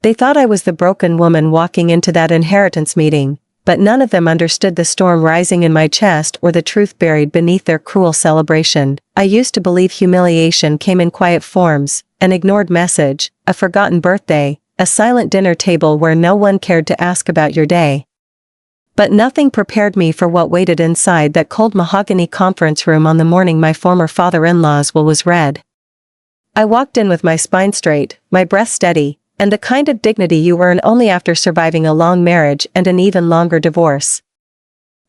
They thought I was the broken woman walking into that inheritance meeting, but none of them understood the storm rising in my chest or the truth buried beneath their cruel celebration. I used to believe humiliation came in quiet forms, an ignored message, a forgotten birthday, a silent dinner table where no one cared to ask about your day. But nothing prepared me for what waited inside that cold mahogany conference room on the morning my former father-in-law's will was read. I walked in with my spine straight, my breath steady, and the kind of dignity you earn only after surviving a long marriage and an even longer divorce.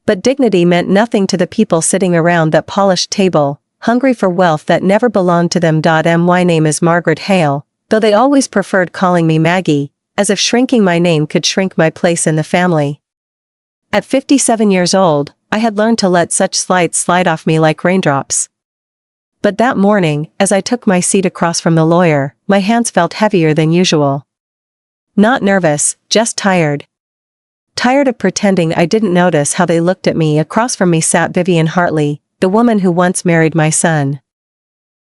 But dignity meant nothing to the people sitting around that polished table, hungry for wealth that never belonged to them. My name is Margaret Hale, though they always preferred calling me Maggie, as if shrinking my name could shrink my place in the family. At 57 years old, I had learned to let such slights slide off me like raindrops. But that morning, as I took my seat across from the lawyer, my hands felt heavier than usual. Not nervous, just tired. Tired of pretending I didn't notice how they looked at me. Across from me sat Vivian Hartley, the woman who once married my son.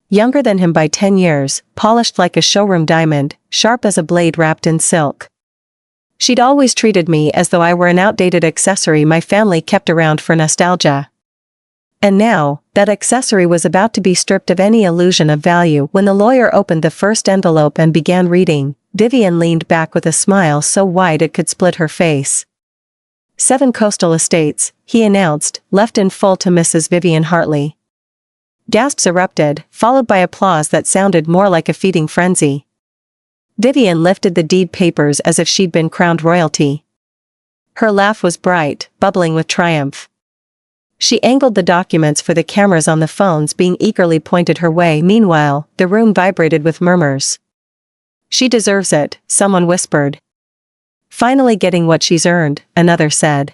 Younger than him by 10 years, polished like a showroom diamond, sharp as a blade wrapped in silk. She'd always treated me as though I were an outdated accessory my family kept around for nostalgia. And now, that accessory was about to be stripped of any illusion of value. When the lawyer opened the first envelope and began reading, Vivian leaned back with a smile so wide it could split her face. 7 coastal estates, he announced, left in full to Mrs. Vivian Hartley. Gasps erupted, followed by applause that sounded more like a feeding frenzy. Vivian lifted the deed papers as if she'd been crowned royalty. Her laugh was bright, bubbling with triumph. She angled the documents for the cameras on the phones being eagerly pointed her way. Meanwhile, the room vibrated with murmurs. She deserves it, someone whispered. Finally getting what she's earned, another said.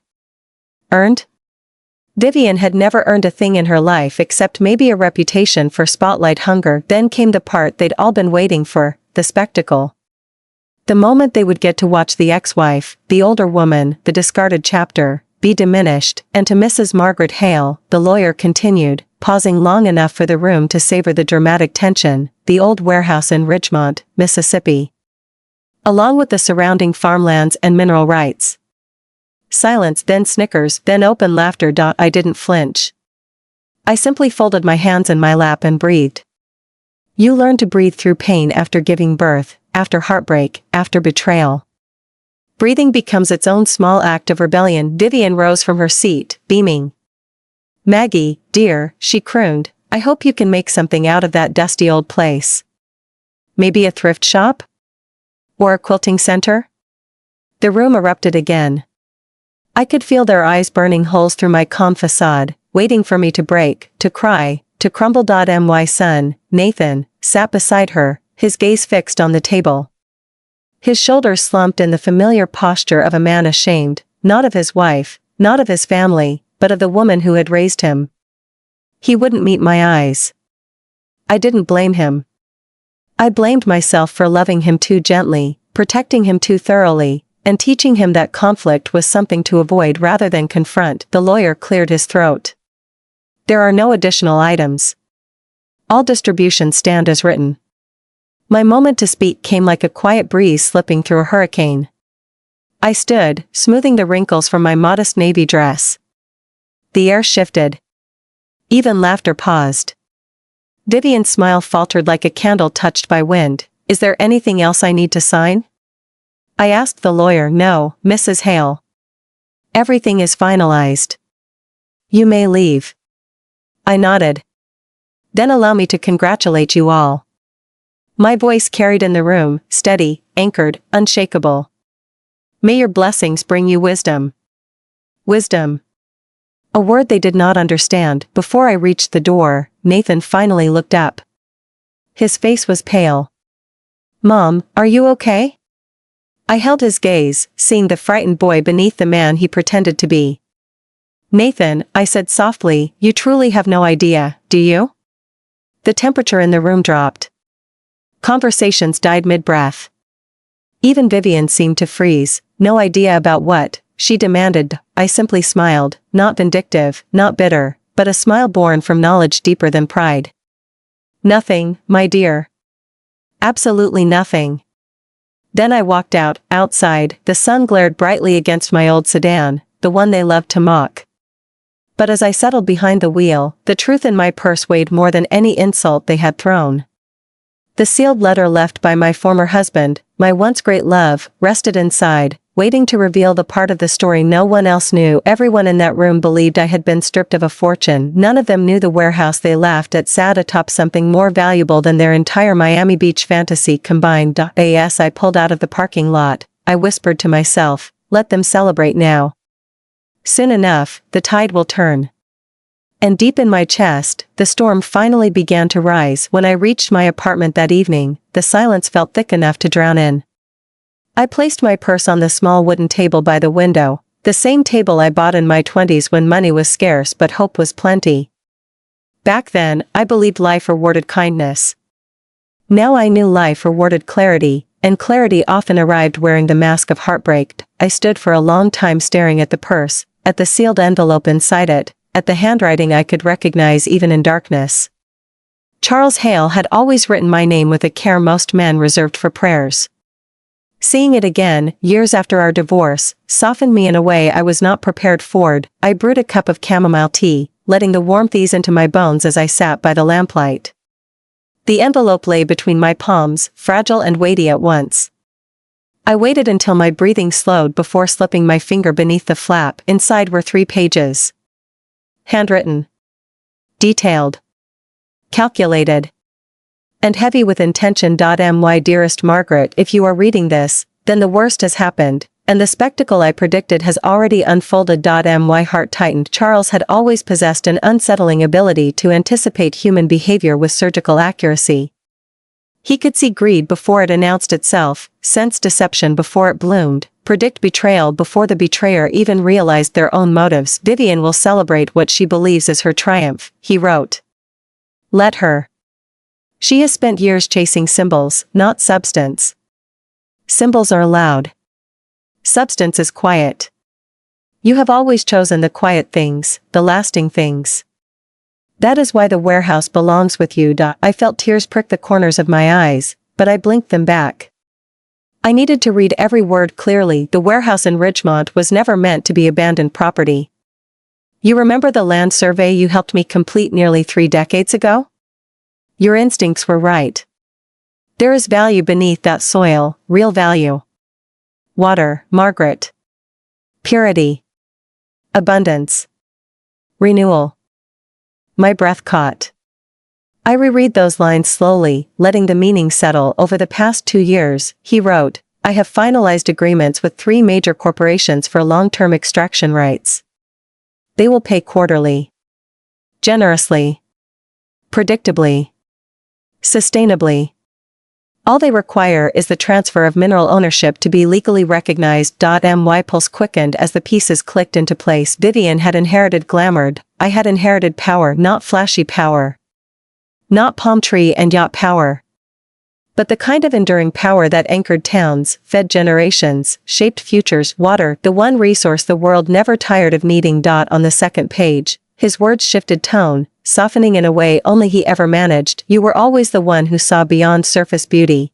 Earned? Vivian had never earned a thing in her life except maybe a reputation for spotlight hunger. Then came the part they'd all been waiting for, the spectacle. The moment they would get to watch the ex-wife, the older woman, the discarded chapter, be diminished, and to Mrs. Margaret Hale, the lawyer continued, pausing long enough for the room to savor the dramatic tension, the old warehouse in Ridgemont, Mississippi. Along with the surrounding farmlands and mineral rights. Silence, then snickers, then open laughter. I didn't flinch. I simply folded my hands in my lap and breathed. You learn to breathe through pain after giving birth, after heartbreak, after betrayal. Breathing becomes its own small act of rebellion. Vivian rose from her seat, beaming. Maggie, dear, she crooned, I hope you can make something out of that dusty old place. Maybe a thrift shop? Or a quilting center? The room erupted again. I could feel their eyes burning holes through my calm facade, waiting for me to break, to cry, to crumble. My son, Nathan, sat beside her, his gaze fixed on the table. His shoulders slumped in the familiar posture of a man ashamed, not of his wife, not of his family, but of the woman who had raised him. He wouldn't meet my eyes. I didn't blame him. I blamed myself for loving him too gently, protecting him too thoroughly, and teaching him that conflict was something to avoid rather than confront. The lawyer cleared his throat. There are no additional items. All distributions stand as written. My moment to speak came like a quiet breeze slipping through a hurricane. I stood, smoothing the wrinkles from my modest navy dress. The air shifted. Even laughter paused. Vivian's smile faltered like a candle touched by wind. Is there anything else I need to sign? I asked the lawyer. No, Mrs. Hale. Everything is finalized. You may leave. I nodded. Then allow me to congratulate you all. My voice carried in the room, steady, anchored, unshakable. May your blessings bring you wisdom. Wisdom. A word they did not understand. Before I reached the door, Nathan finally looked up. His face was pale. Mom, are you okay? I held his gaze, seeing the frightened boy beneath the man he pretended to be. Nathan, I said softly, you truly have no idea, do you? The temperature in the room dropped. Conversations died mid-breath. Even Vivian seemed to freeze. No idea about what, she demanded. I simply smiled, not vindictive, not bitter, but a smile born from knowledge deeper than pride. Nothing, my dear. Absolutely nothing. Then I walked out. Outside, the sun glared brightly against my old sedan, the one they loved to mock. But as I settled behind the wheel, the truth in my purse weighed more than any insult they had thrown. The sealed letter left by my former husband, my once great love, rested inside, waiting to reveal the part of the story no one else knew. Everyone in that room believed I had been stripped of a fortune. None of them knew the warehouse they laughed at sat atop something more valuable than their entire Miami Beach fantasy combined. As I pulled out of the parking lot, I whispered to myself, let them celebrate now. Soon enough, the tide will turn. And deep in my chest, the storm finally began to rise. When I reached my apartment that evening, the silence felt thick enough to drown in. I placed my purse on the small wooden table by the window, the same table I bought in my 20s when money was scarce but hope was plenty. Back then, I believed life rewarded kindness. Now I knew life rewarded clarity, and clarity often arrived wearing the mask of heartbreak. I stood for a long time staring at the purse, at the sealed envelope inside it, at the handwriting I could recognize even in darkness. Charles Hale had always written my name with a care most men reserved for prayers. Seeing it again, years after our divorce, softened me in a way I was not prepared for. I brewed a cup of chamomile tea, letting the warmth ease into my bones as I sat by the lamplight. The envelope lay between my palms, fragile and weighty at once. I waited until my breathing slowed before slipping my finger beneath the flap. Inside were 3 pages. Handwritten. Detailed. Calculated. And heavy with intention. My dearest Margaret, if you are reading this, then the worst has happened, and the spectacle I predicted has already unfolded. My heart tightened. Charles had always possessed an unsettling ability to anticipate human behavior with surgical accuracy. He could see greed before it announced itself, sense deception before it bloomed, predict betrayal before the betrayer even realized their own motives. Vivian will celebrate what she believes is her triumph, he wrote. Let her. She has spent years chasing symbols, not substance. Symbols are loud. Substance is quiet. You have always chosen the quiet things, the lasting things. That is why the warehouse belongs with you. I felt tears prick the corners of my eyes, but I blinked them back. I needed to read every word clearly. The warehouse in Ridgemont was never meant to be abandoned property. You remember the land survey you helped me complete nearly 3 decades ago? Your instincts were right. There is value beneath that soil, real value. Water, Margaret. Purity. Abundance. Renewal. My breath caught. I reread those lines slowly, letting the meaning settle. Over the past 2 years, he wrote, I have finalized agreements with 3 major corporations for long-term extraction rights. They will pay quarterly. Generously. Predictably. Sustainably. All they require is the transfer of mineral ownership to be legally recognized. My pulse quickened as the pieces clicked into place. Vivian had inherited glamour. I had inherited power, not flashy power. Not palm tree and yacht power. But the kind of enduring power that anchored towns, fed generations, shaped futures. Water, the one resource the world never tired of needing. On the second page, his words shifted tone, softening in a way only he ever managed. You were always the one who saw beyond surface beauty.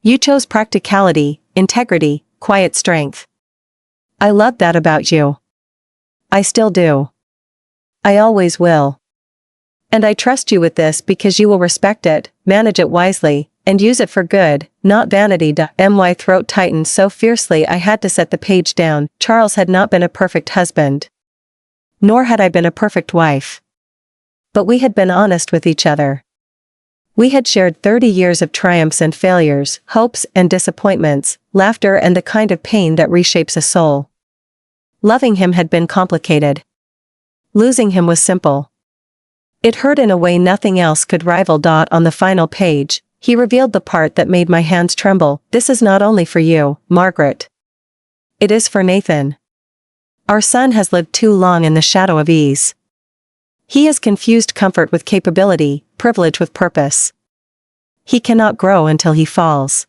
You chose practicality, integrity, quiet strength. I loved that about you. I still do. I always will. And I trust you with this because you will respect it, manage it wisely, and use it for good, not vanity. My throat tightened so fiercely I had to set the page down. Charles had not been a perfect husband. Nor had I been a perfect wife. But we had been honest with each other. We had shared 30 years of triumphs and failures, hopes and disappointments, laughter and the kind of pain that reshapes a soul. Loving him had been complicated. Losing him was simple. It hurt in a way nothing else could rival. On the final page, he revealed the part that made my hands tremble. This is not only for you, Margaret. It is for Nathan. Our son has lived too long in the shadow of ease. He has confused comfort with capability, privilege with purpose. He cannot grow until he falls.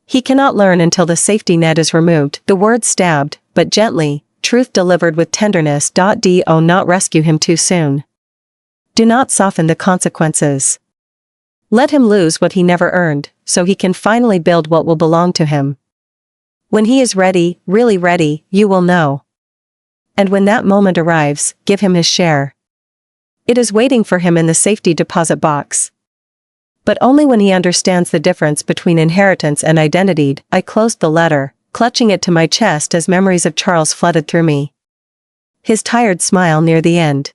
He cannot learn until the safety net is removed. The words stabbed, but gently, truth delivered with tenderness. Do not rescue him too soon. Do not soften the consequences. Let him lose what he never earned. so he can finally build what will belong to him. When he is ready, really ready, you will know. And when that moment arrives, give him his share. It is waiting for him in the safety deposit box. But only when he understands the difference between inheritance and identity. I closed the letter, clutching it to my chest as memories of Charles flooded through me. His tired smile near the end.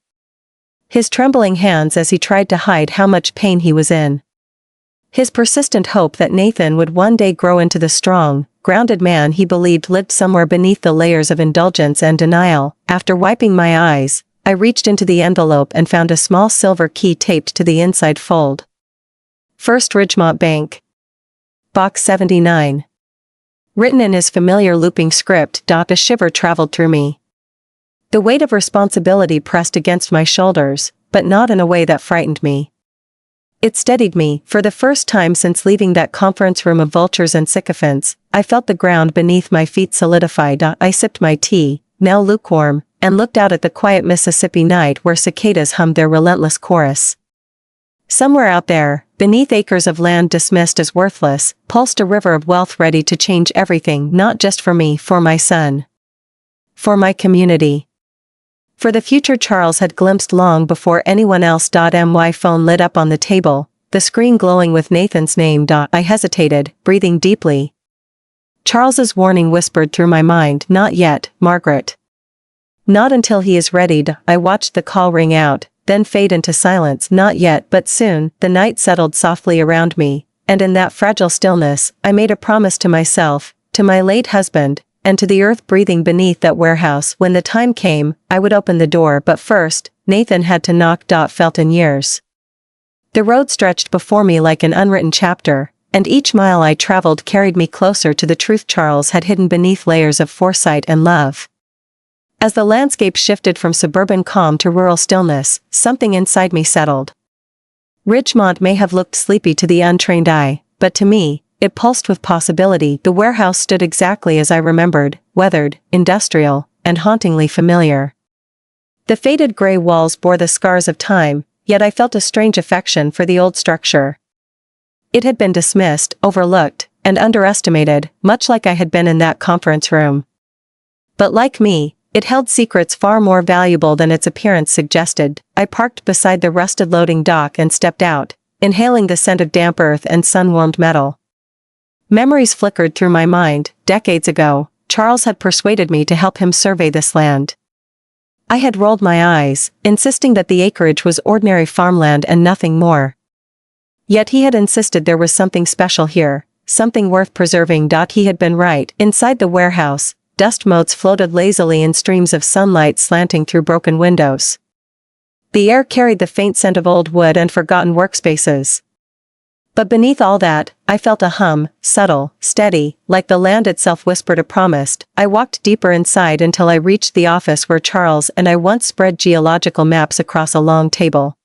His trembling hands as he tried to hide how much pain he was in. His persistent hope that Nathan would one day grow into the strong, grounded man he believed lived somewhere beneath the layers of indulgence and denial. After wiping my eyes, I reached into the envelope and found a small silver key taped to the inside fold. First Ridgemont Bank. Box 79. Written in his familiar looping script. A shiver traveled through me. The weight of responsibility pressed against my shoulders, but not in a way that frightened me. It steadied me. For the first time since leaving that conference room of vultures and sycophants, I felt the ground beneath my feet solidify. I sipped my tea, now lukewarm, and looked out at the quiet Mississippi night where cicadas hummed their relentless chorus. Somewhere out there, beneath acres of land dismissed as worthless, pulsed a river of wealth ready to change everything, not just for me, for my son. For my community. For the future Charles had glimpsed long before anyone else. My phone lit up on the table, the screen glowing with Nathan's name. I hesitated, breathing deeply. Charles's warning whispered through my mind, "Not yet, Margaret. Not until he is ready." I watched the call ring out, then fade into silence. Not yet, but soon. The night settled softly around me, and in that fragile stillness, I made a promise to myself, to my late husband, and to the earth breathing beneath that warehouse. When the time came, I would open the door, but first, Nathan had to knock. Felt in years. The road stretched before me like an unwritten chapter, and each mile I traveled carried me closer to the truth Charles had hidden beneath layers of foresight and love. As the landscape shifted from suburban calm to rural stillness, something inside me settled. Ridgemont may have looked sleepy to the untrained eye, but to me, it pulsed with possibility. The warehouse stood exactly as I remembered, weathered, industrial, and hauntingly familiar. The faded gray walls bore the scars of time, yet I felt a strange affection for the old structure. It had been dismissed, overlooked, and underestimated, much like I had been in that conference room. But like me, it held secrets far more valuable than its appearance suggested. I parked beside the rusted loading dock and stepped out, inhaling the scent of damp earth and sun-warmed metal. Memories flickered through my mind. Decades ago, Charles had persuaded me to help him survey this land. I had rolled my eyes, insisting that the acreage was ordinary farmland and nothing more. Yet he had insisted there was something special here, something worth preserving. He had been right. Inside the warehouse, dust motes floated lazily in streams of sunlight slanting through broken windows. The air carried the faint scent of old wood and forgotten workspaces. But beneath all that, I felt a hum, subtle, steady, like the land itself whispered a promise. I walked deeper inside until I reached the office where Charles and I once spread geological maps across a long table.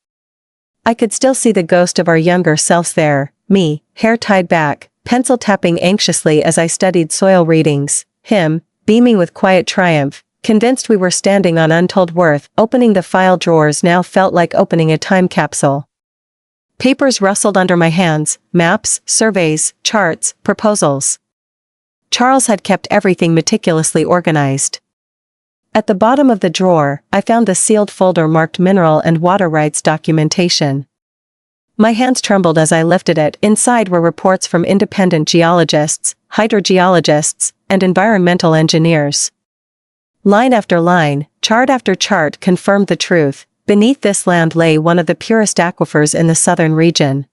I could still see the ghost of our younger selves there, me, hair tied back, pencil tapping anxiously as I studied soil readings, him, beaming with quiet triumph, convinced we were standing on untold worth. Opening the file drawers now felt like opening a time capsule. Papers rustled under my hands, maps, surveys, charts, proposals. Charles had kept everything meticulously organized. At the bottom of the drawer, I found the sealed folder marked Mineral and Water Rights Documentation. My hands trembled as I lifted it. Inside were reports from independent geologists, hydrogeologists, and environmental engineers. Line after line, chart after chart confirmed the truth. Beneath this land lay one of the purest aquifers in the southern region.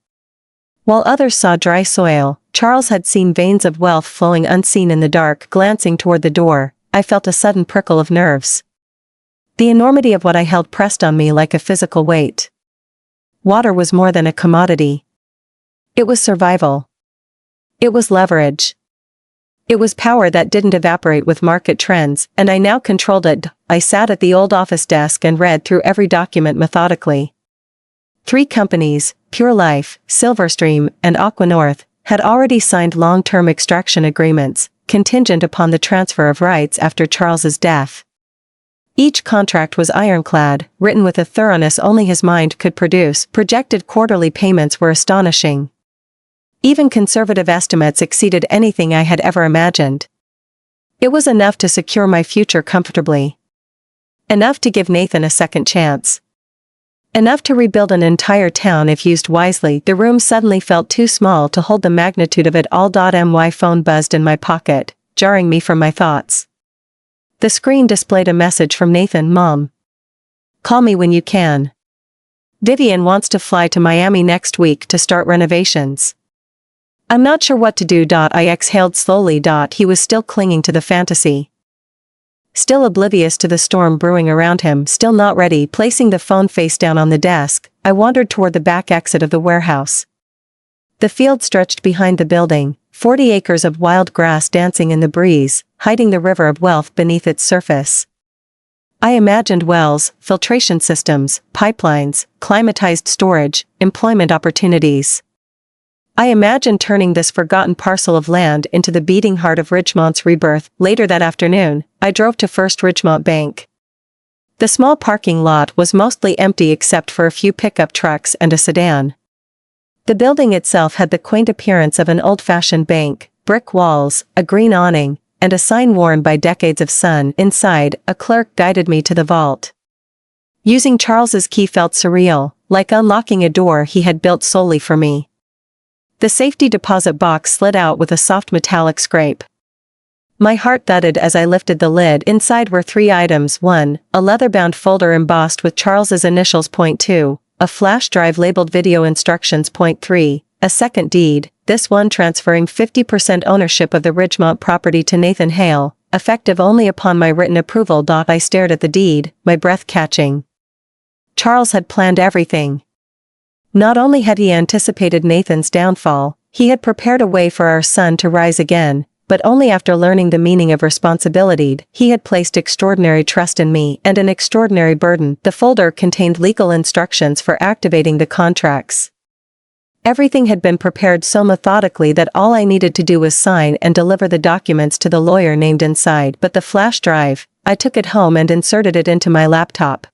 While others saw dry soil, Charles had seen veins of wealth flowing unseen in the dark. Glancing toward the door, I felt a sudden prickle of nerves. The enormity of what I held pressed on me like a physical weight. Water was more than a commodity. It was survival. It was leverage. It was power that didn't evaporate with market trends, and I now controlled it. I sat at the old office desk and read through every document methodically. 3 companies, Pure Life, Silverstream, and Aquanorth, had already signed long-term extraction agreements, contingent upon the transfer of rights after Charles's death. Each contract was ironclad, written with a thoroughness only his mind could produce. Projected quarterly payments were astonishing. Even conservative estimates exceeded anything I had ever imagined. It was enough to secure my future comfortably. Enough to give Nathan a second chance. Enough to rebuild an entire town if used wisely. The room suddenly felt too small to hold the magnitude of it all. My phone buzzed in my pocket, jarring me from my thoughts. The screen displayed a message from Nathan. Mom. Call me when you can. Vivian wants to fly to Miami next week to start renovations. I'm not sure what to do. I exhaled slowly. He was still clinging to the fantasy. Still oblivious to the storm brewing around him, still not ready. Placing the phone face down on the desk, I wandered toward the back exit of the warehouse. The field stretched behind the building, 40 acres of wild grass dancing in the breeze, hiding the river of wealth beneath its surface. I imagined wells, filtration systems, pipelines, climatized storage, employment opportunities. I imagined turning this forgotten parcel of land into the beating heart of Ridgemont's rebirth. Later that afternoon, I drove to First Ridgemont Bank. The small parking lot was mostly empty except for a few pickup trucks and a sedan. The building itself had the quaint appearance of an old-fashioned bank, brick walls, a green awning, and a sign worn by decades of sun. Inside, a clerk guided me to the vault. Using Charles's key felt surreal, like unlocking a door he had built solely for me. The safety deposit box slid out with a soft metallic scrape. My heart thudded as I lifted the lid. Inside were 3 items. 1, a leather-bound folder embossed with Charles's initials. 2, a flash drive labeled video instructions. 3, a second deed, this one transferring 50% ownership of the Ridgemont property to Nathan Hale, effective only upon my written approval. I stared at the deed, my breath catching. Charles had planned everything. Not only had he anticipated Nathan's downfall, he had prepared a way for our son to rise again, but only after learning the meaning of responsibility. He had placed extraordinary trust in me and an extraordinary burden. The folder contained legal instructions for activating the contracts. Everything had been prepared so methodically that all I needed to do was sign and deliver the documents to the lawyer named inside. But the flash drive, I took it home and inserted it into my laptop.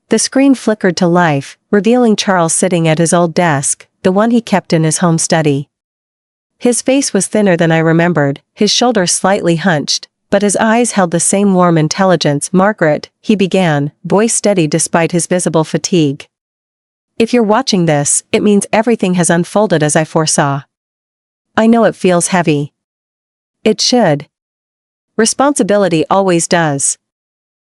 The screen flickered to life, revealing Charles sitting at his old desk, the one he kept in his home study. His face was thinner than I remembered, his shoulders slightly hunched, but his eyes held the same warm intelligence. Margaret, he began, voice steady despite his visible fatigue. If you're watching this, it means everything has unfolded as I foresaw. I know it feels heavy. It should. Responsibility always does.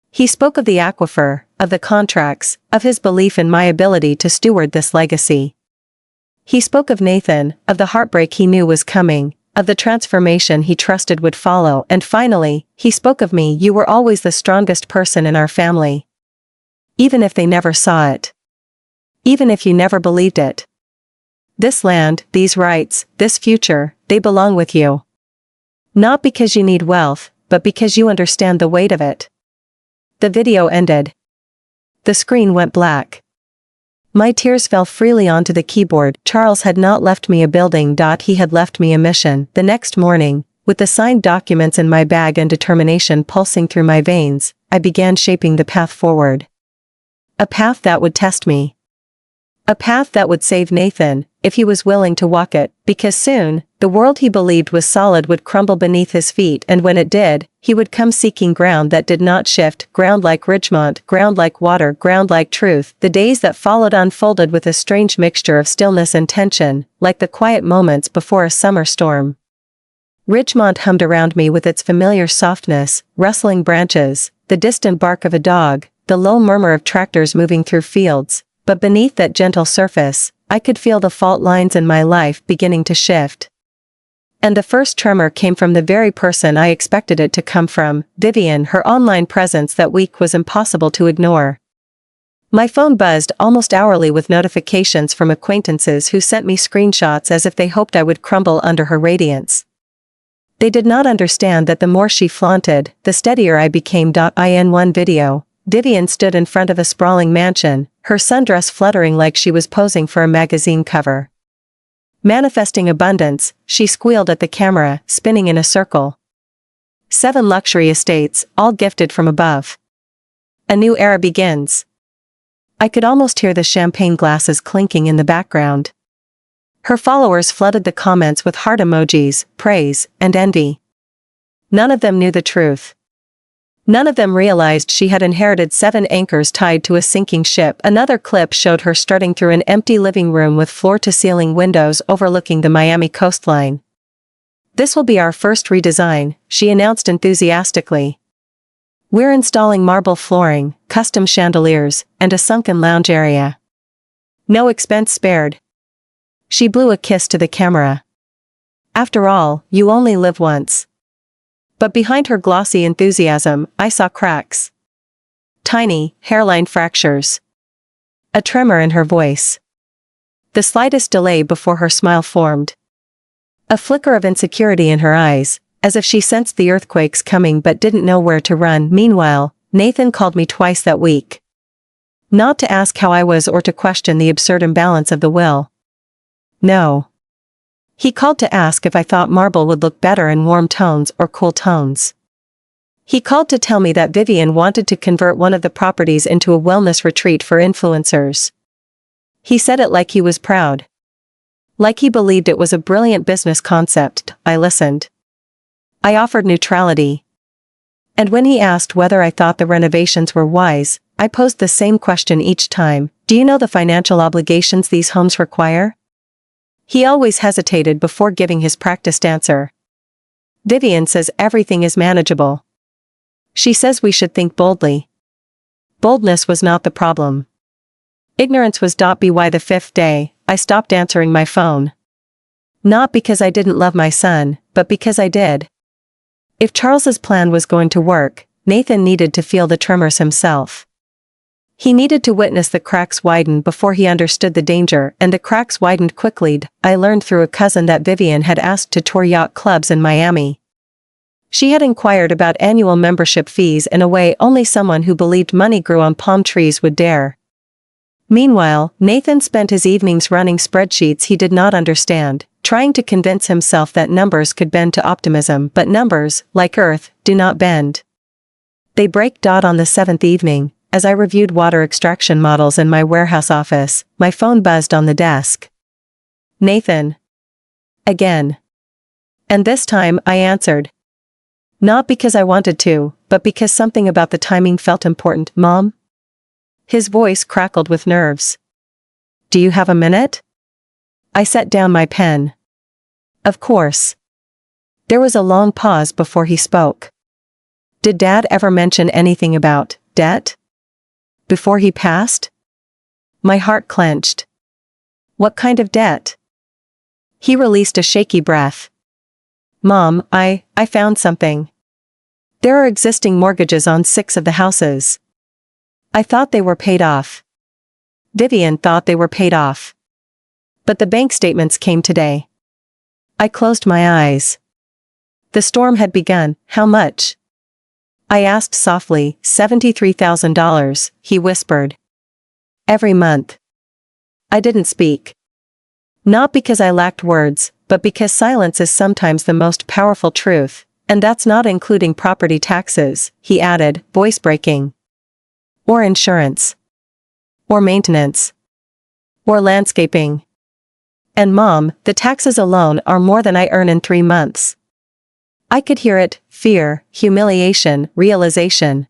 He spoke of the aquifer, of the contracts, of his belief in my ability to steward this legacy. He spoke of Nathan, of the heartbreak he knew was coming, of the transformation he trusted would follow, and finally, he spoke of me. You were always the strongest person in our family. Even if they never saw it. Even if you never believed it. This land, these rights, this future, they belong with you. Not because you need wealth, but because you understand the weight of it. The video ended. The screen went black. My tears fell freely onto the keyboard. Charles had not left me a building. He had left me a mission. The next morning, with the signed documents in my bag and determination pulsing through my veins, I began shaping the path forward. A path that would test me. A path that would save Nathan, if he was willing to walk it, because soon, the world he believed was solid would crumble beneath his feet, and when it did, he would come seeking ground that did not shift, ground like Ridgemont, ground like water, ground like truth. The days that followed unfolded with a strange mixture of stillness and tension, like the quiet moments before a summer storm. Ridgemont hummed around me with its familiar softness, rustling branches, the distant bark of a dog, the low murmur of tractors moving through fields. But beneath that gentle surface, I could feel the fault lines in my life beginning to shift. And the first tremor came from the very person I expected it to come from, Vivian. Her online presence that week was impossible to ignore. My phone buzzed almost hourly with notifications from acquaintances who sent me screenshots as if they hoped I would crumble under her radiance. They did not understand that the more she flaunted, the steadier I became. In one video, Vivian stood in front of a sprawling mansion, her sundress fluttering like she was posing for a magazine cover. Manifesting abundance, she squealed at the camera, spinning in a circle. 7 luxury estates, all gifted from above. A new era begins. I could almost hear the champagne glasses clinking in the background. Her followers flooded the comments with heart emojis, praise, and envy. None of them knew the truth. None of them realized she had inherited 7 anchors tied to a sinking ship. Another clip showed her strutting through an empty living room with floor-to-ceiling windows overlooking the Miami coastline. "This will be our first redesign," she announced enthusiastically. "We're installing marble flooring, custom chandeliers, and a sunken lounge area. No expense spared." She blew a kiss to the camera. "After all, you only live once." But behind her glossy enthusiasm, I saw cracks. Tiny, hairline fractures. A tremor in her voice. The slightest delay before her smile formed. A flicker of insecurity in her eyes, as if she sensed the earthquakes coming but didn't know where to run. Meanwhile, Nathan called me twice that week. Not to ask how I was or to question the absurd imbalance of the will. No. He called to ask if I thought marble would look better in warm tones or cool tones. He called to tell me that Vivian wanted to convert one of the properties into a wellness retreat for influencers. He said it like he was proud. Like he believed it was a brilliant business concept. I listened. I offered neutrality. And when he asked whether I thought the renovations were wise, I posed the same question each time: "Do you know the financial obligations these homes require?" He always hesitated before giving his practiced answer. "Vivian says everything is manageable. She says we should think boldly." Boldness was not the problem. Ignorance was. By the 5th day, I stopped answering my phone. Not because I didn't love my son, but because I did. If Charles's plan was going to work, Nathan needed to feel the tremors himself. He needed to witness the cracks widen before he understood the danger, and the cracks widened quickly. I learned through a cousin that Vivian had asked to tour yacht clubs in Miami. She had inquired about annual membership fees in a way only someone who believed money grew on palm trees would dare. Meanwhile, Nathan spent his evenings running spreadsheets he did not understand, trying to convince himself that numbers could bend to optimism. But numbers, like Earth, do not bend. They break. On the 7th evening, as I reviewed water extraction models in my warehouse office, my phone buzzed on the desk. "Nathan." Again. And this time, I answered. Not because I wanted to, but because something about the timing felt important. "Mom?" His voice crackled with nerves. "Do you have a minute?" I set down my pen. "Of course." There was a long pause before he spoke. "Did Dad ever mention anything about debt? Before he passed?" My heart clenched. "What kind of debt?" He released a shaky breath. "Mom, I found something. There are existing mortgages on 6 of the houses. I thought they were paid off. Vivian thought they were paid off. But the bank statements came today." I closed my eyes. The storm had begun. "How much?" I asked softly. $73,000, he whispered. "Every month." I didn't speak. Not because I lacked words, but because silence is sometimes the most powerful truth, and that's not including property taxes, he added, voice breaking. Or insurance. Or maintenance. Or landscaping. And Mom, the taxes alone are more than I earn in 3 months. I could hear it: fear, humiliation, realization.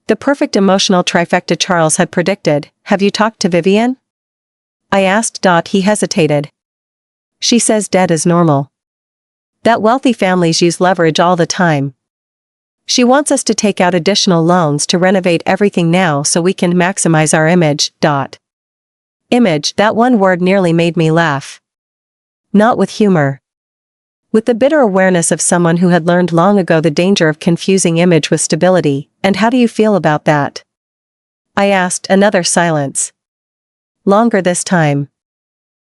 The perfect emotional trifecta Charles had predicted. "Have you talked to Vivian?" I asked. He hesitated. "She says debt is normal. That wealthy families use leverage all the time. She wants us to take out additional loans to renovate everything now so we can maximize our image. Image, that one word nearly made me laugh. Not with humor. With the bitter awareness of someone who had learned long ago the danger of confusing image with stability. "And how do you feel about that?" I asked. Another silence. Longer this time.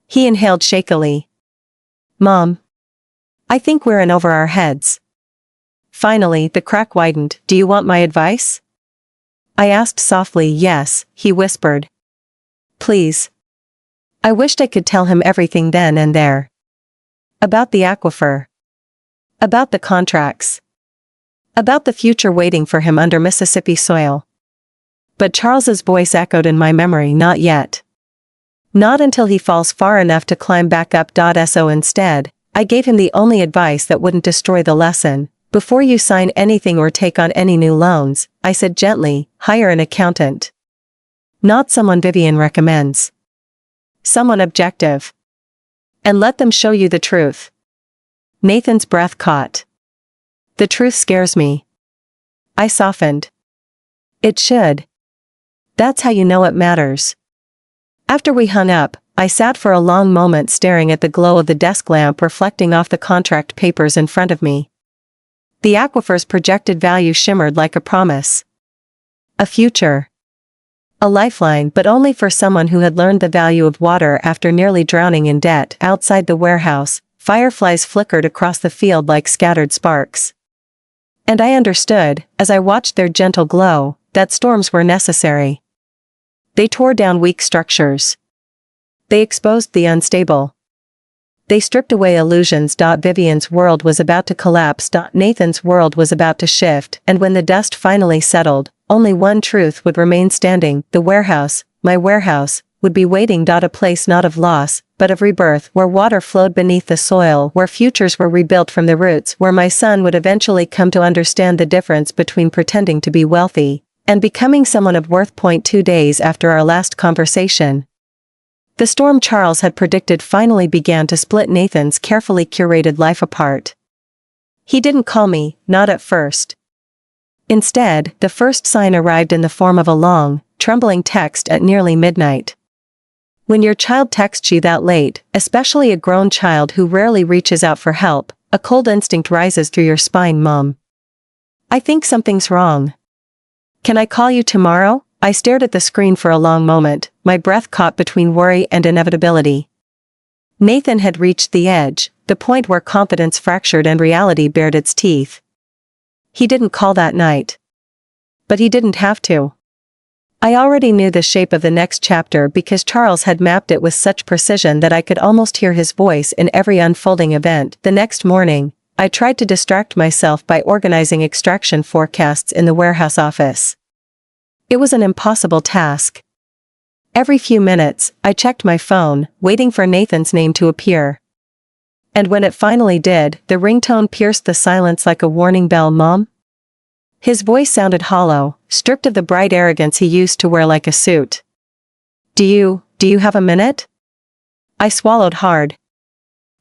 He inhaled shakily. "Mom. I think we're in over our heads." Finally, the crack widened. "Do you want my advice?" I asked softly. "Yes," he whispered. "Please." I wished I could tell him everything then and there. About the aquifer. About the contracts. About the future waiting for him under Mississippi soil. But Charles's voice echoed in my memory. "Not yet. Not until he falls far enough to climb back up. So instead, I gave him the only advice that wouldn't destroy the lesson. Before you sign anything or take on any new loans, I said gently, hire an accountant. Not someone Vivian recommends. Someone objective. And let them show you the truth. Nathan's breath caught. The truth scares me. I softened. It should. That's how you know it matters. After we hung up, I sat for a long moment staring at the glow of the desk lamp reflecting off the contract papers in front of me. The aquifer's projected value shimmered like a promise. A future. A lifeline, but only for someone who had learned the value of water after nearly drowning in debt. Outside the warehouse, fireflies flickered across the field like scattered sparks. And I understood, as I watched their gentle glow, that storms were necessary. They tore down weak structures. They exposed the unstable. They stripped away illusions. Vivian's world was about to collapse. Nathan's world was about to shift, and when the dust finally settled, only one truth would remain standing. The warehouse, my warehouse, would be waiting. A place not of loss, but of rebirth, where water flowed beneath the soil, where futures were rebuilt from the roots, where my son would eventually come to understand the difference between pretending to be wealthy and becoming someone of worth. 2 days after our last conversation, the storm Charles had predicted finally began to split Nathan's carefully curated life apart. He didn't call me, not at first. Instead, the first sign arrived in the form of a long, trembling text at nearly midnight. When your child texts you that late, especially a grown child who rarely reaches out for help, a cold instinct rises through your spine. Mom. I think something's wrong. Can I call you tomorrow? I stared at the screen for a long moment, my breath caught between worry and inevitability. Nathan had reached the edge, the point where confidence fractured and reality bared its teeth. He didn't call that night. But he didn't have to. I already knew the shape of the next chapter because Charles had mapped it with such precision that I could almost hear his voice in every unfolding event. The next morning, I tried to distract myself by organizing extraction forecasts in the warehouse office. It was an impossible task. Every few minutes, I checked my phone, waiting for Nathan's name to appear. And when it finally did, the ringtone pierced the silence like a warning bell. Mom? His voice sounded hollow, stripped of the bright arrogance he used to wear like a suit. Do you have a minute? I swallowed hard.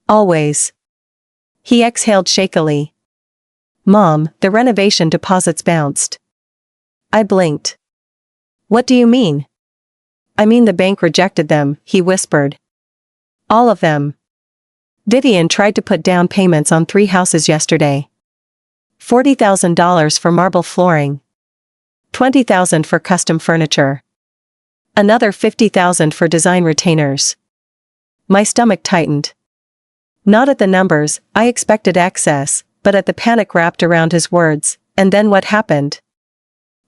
Always. He exhaled shakily. Mom, the renovation deposits bounced. I blinked. What do you mean? I mean the bank rejected them, he whispered. All of them. Vivian tried to put down payments on 3 houses yesterday. $40,000 for marble flooring. $20,000 for custom furniture. Another $50,000 for design retainers. My stomach tightened. Not at the numbers, I expected excess, but at the panic wrapped around his words. And then what happened?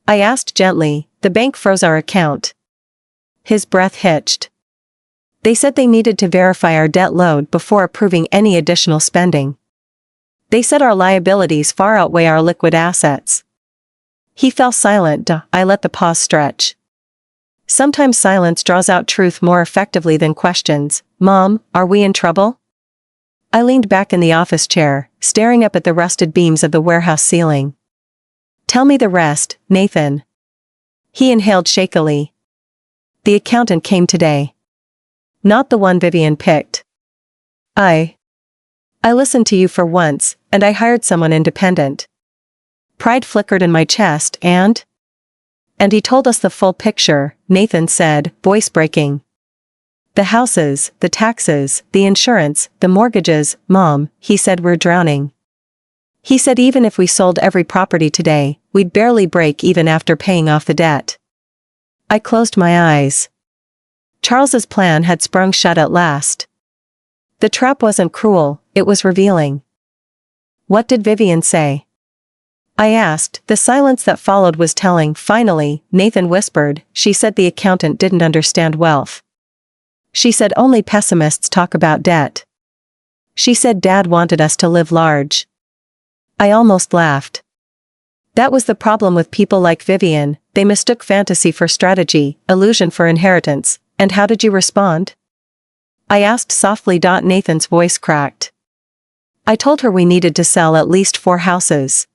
I asked gently. The bank froze our account. His breath hitched. They said they needed to verify our debt load before approving any additional spending. They said our liabilities far outweigh our liquid assets. He fell silent. I let the pause stretch. Sometimes silence draws out truth more effectively than questions. Mom, are we in trouble? I leaned back in the office chair, staring up at the rusted beams of the warehouse ceiling. Tell me the rest, Nathan. He inhaled shakily. The accountant came today. Not the one Vivian picked. I listened to you for once, and I hired someone independent. Pride flickered in my chest and he told us the full picture, Nathan said, voice breaking. The houses, the taxes, the insurance, the mortgages. Mom, he said, we're drowning. He said even if we sold every property today, we'd barely break even after paying off the debt. I closed my eyes. Charles's plan had sprung shut at last. The trap wasn't cruel, it was revealing. What did Vivian say? I asked. The silence that followed was telling. Finally, Nathan whispered, she said the accountant didn't understand wealth. She said only pessimists talk about debt. She said Dad wanted us to live large. I almost laughed. That was the problem with people like Vivian, they mistook fantasy for strategy, illusion for inheritance, And how did you respond? I asked softly. Nathan's voice cracked. I told her we needed to sell at least 4 houses.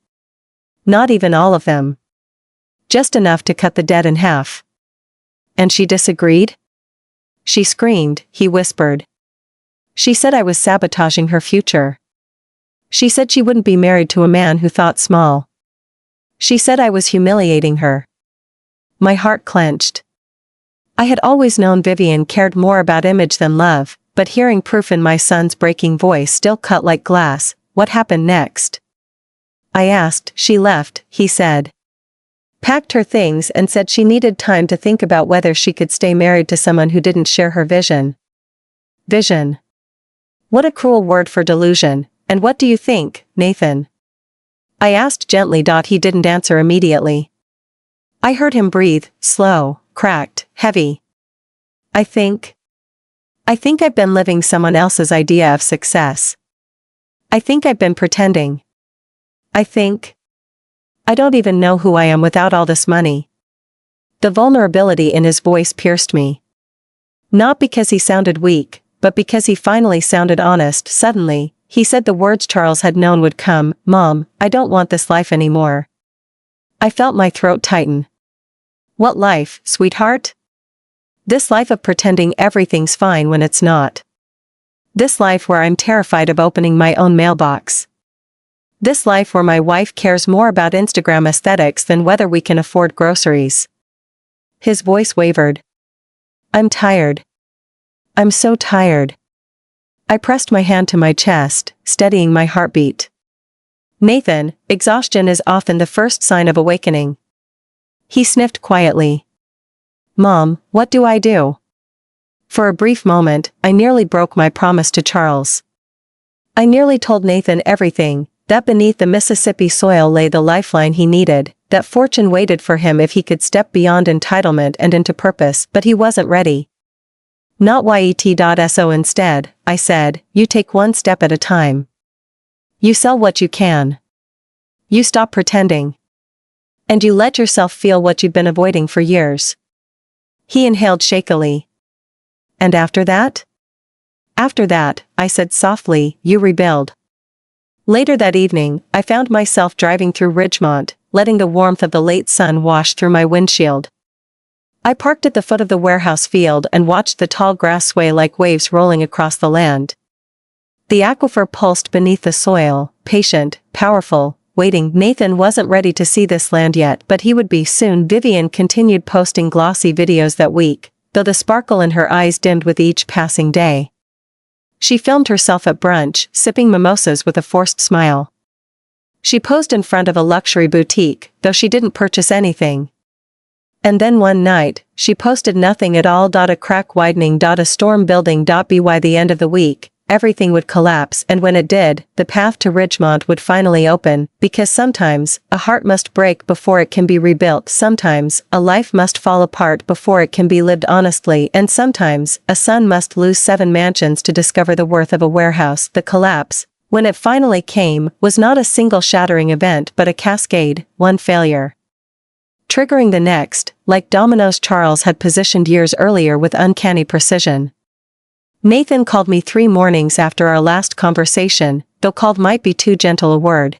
Not even all of them. Just enough to cut the debt in half. And she disagreed? She screamed, he whispered. She said I was sabotaging her future. She said she wouldn't be married to a man who thought small. She said I was humiliating her. My heart clenched. I had always known Vivian cared more about image than love, but hearing proof in my son's breaking voice still cut like glass. What happened next? I asked. She left, he said. Packed her things and said she needed time to think about whether she could stay married to someone who didn't share her vision. Vision. What a cruel word for delusion. And what do you think, Nathan? I asked gently. He didn't answer immediately. I heard him breathe, slow, cracked, heavy. I think I've been living someone else's idea of success. I think I've been pretending. I don't even know who I am without all this money. The vulnerability in his voice pierced me. Not because he sounded weak, but because he finally sounded honest. Suddenly, he said the words Charles had known would come. Mom, I don't want this life anymore. I felt my throat tighten. What life, sweetheart? This life of pretending everything's fine when it's not. This life where I'm terrified of opening my own mailbox. This life where my wife cares more about Instagram aesthetics than whether we can afford groceries. His voice wavered. I'm tired. I'm so tired. I pressed my hand to my chest, steadying my heartbeat. Nathan, exhaustion is often the first sign of awakening. He sniffed quietly. Mom, what do I do? For a brief moment, I nearly broke my promise to Charles. I nearly told Nathan everything, that beneath the Mississippi soil lay the lifeline he needed, that fortune waited for him if he could step beyond entitlement and into purpose, but he wasn't ready. Not yet. Instead, I said, you take one step at a time. You sell what you can. You stop pretending. And you let yourself feel what you've been avoiding for years. He inhaled shakily. And after that? After that, I said softly, you rebuild. Later that evening, I found myself driving through Ridgemont, letting the warmth of the late sun wash through my windshield. I parked at the foot of the warehouse field and watched the tall grass sway like waves rolling across the land. The aquifer pulsed beneath the soil, patient, powerful, waiting. Nathan wasn't ready to see this land yet, but he would be soon. Vivian continued posting glossy videos that week, though the sparkle in her eyes dimmed with each passing day. She filmed herself at brunch, sipping mimosas with a forced smile. She posed in front of a luxury boutique, though she didn't purchase anything. And then one night, she posted nothing at all. A crack widening. A storm building. By the end of the week, everything would collapse, and when it did, the path to Ridgemont would finally open, because sometimes, a heart must break before it can be rebuilt. Sometimes, a life must fall apart before it can be lived honestly, and sometimes, a son must lose 7 mansions to discover the worth of a warehouse. The collapse, when it finally came, was not a single shattering event but a cascade, one failure triggering the next, like dominoes Charles had positioned years earlier with uncanny precision. Nathan called me 3 mornings after our last conversation, though called might be too gentle a word.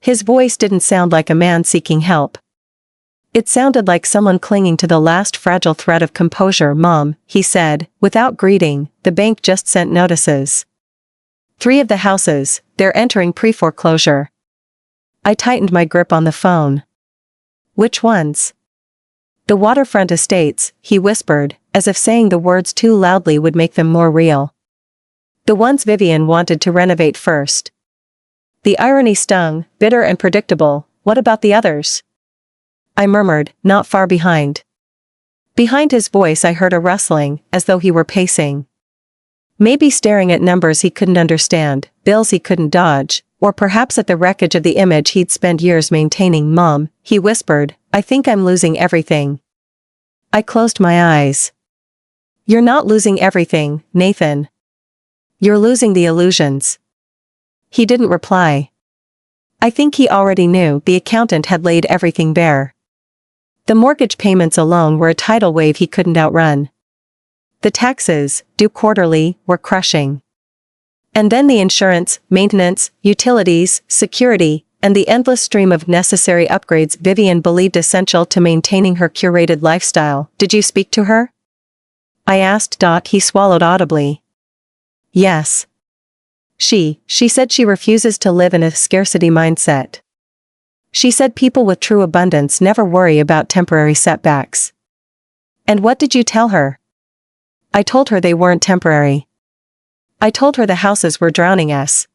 His voice didn't sound like a man seeking help. It sounded like someone clinging to the last fragile thread of composure. Mom, he said, without greeting, the bank just sent notices. 3 of the houses, they're entering pre-foreclosure. I tightened my grip on the phone. Which ones? The waterfront estates, he whispered, as if saying the words too loudly would make them more real. The ones Vivian wanted to renovate first. The irony stung, bitter and predictable. What about the others? I murmured, not far behind. Behind his voice I heard a rustling, as though he were pacing. Maybe staring at numbers he couldn't understand, bills he couldn't dodge, or perhaps at the wreckage of the image he'd spent years maintaining. Mom, he whispered, I think I'm losing everything. I closed my eyes. You're not losing everything, Nathan. You're losing the illusions. He didn't reply. I think he already knew. The accountant had laid everything bare. The mortgage payments alone were a tidal wave he couldn't outrun. The taxes, due quarterly, were crushing. And then the insurance, maintenance, utilities, security, and the endless stream of necessary upgrades Vivian believed essential to maintaining her curated lifestyle. Did you speak to her? I asked. He swallowed audibly. Yes. She said she refuses to live in a scarcity mindset. She said people with true abundance never worry about temporary setbacks. And what did you tell her? I told her they weren't temporary. I told her the houses were drowning us.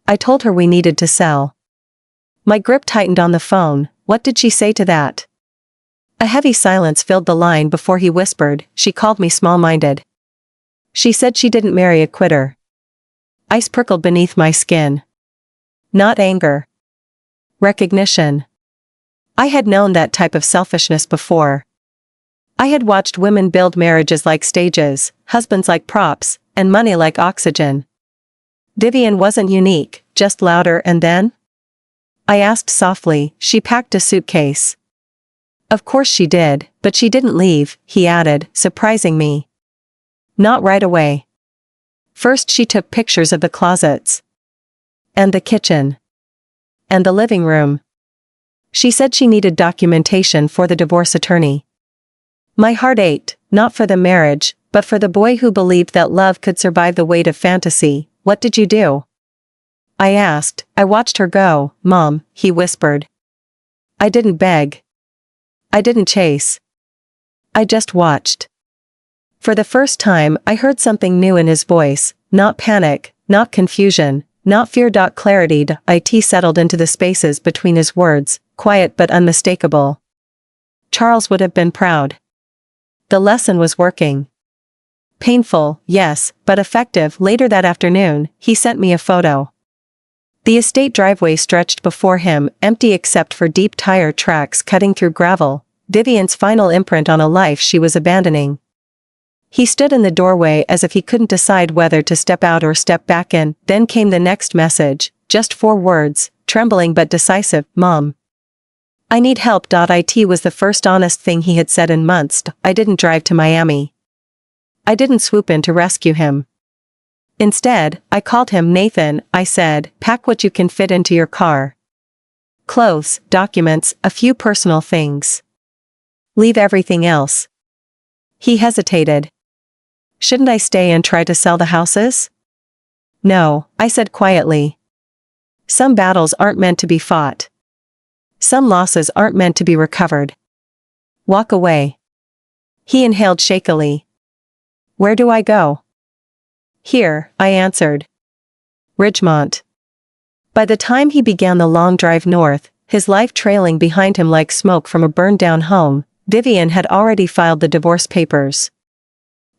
I told her we needed to sell. My grip tightened on the phone. What did she say to that? A heavy silence filled the line before he whispered, she called me small-minded. She said she didn't marry a quitter. Ice prickled beneath my skin. Not anger. Recognition. I had known that type of selfishness before. I had watched women build marriages like stages, husbands like props, and money like oxygen. Vivian wasn't unique, just louder. And then? I asked softly. She packed a suitcase. Of course she did, but she didn't leave, he added, surprising me. Not right away. First she took pictures of the closets. And the kitchen. And the living room. She said she needed documentation for the divorce attorney. My heart ached, not for the marriage, but for the boy who believed that love could survive the weight of fantasy. What did you do? I asked. I watched her go. Mom, he whispered. I didn't beg. I didn't chase. I just watched. For the first time, I heard something new in his voice, not panic, not confusion, not fear. Clarity. It settled into the spaces between his words, quiet but unmistakable. Charles would have been proud. The lesson was working. Painful, yes, but effective. Later that afternoon, he sent me a photo. The estate driveway stretched before him, empty except for deep tire tracks cutting through gravel, Vivian's final imprint on a life she was abandoning. He stood in the doorway as if he couldn't decide whether to step out or step back in. Then came the next message, just 4 words, trembling but decisive, Mom. I need help. It was the first honest thing he had said in months. I didn't drive to Miami. I didn't swoop in to rescue him. Instead, I called him. Nathan, I said, pack what you can fit into your car. Clothes, documents, a few personal things. Leave everything else. He hesitated. Shouldn't I stay and try to sell the houses? No, I said quietly. Some battles aren't meant to be fought. Some losses aren't meant to be recovered. Walk away. He inhaled shakily. Where do I go? Here, I answered. Ridgemont. By the time he began the long drive north, his life trailing behind him like smoke from a burned-down home, Vivian had already filed the divorce papers.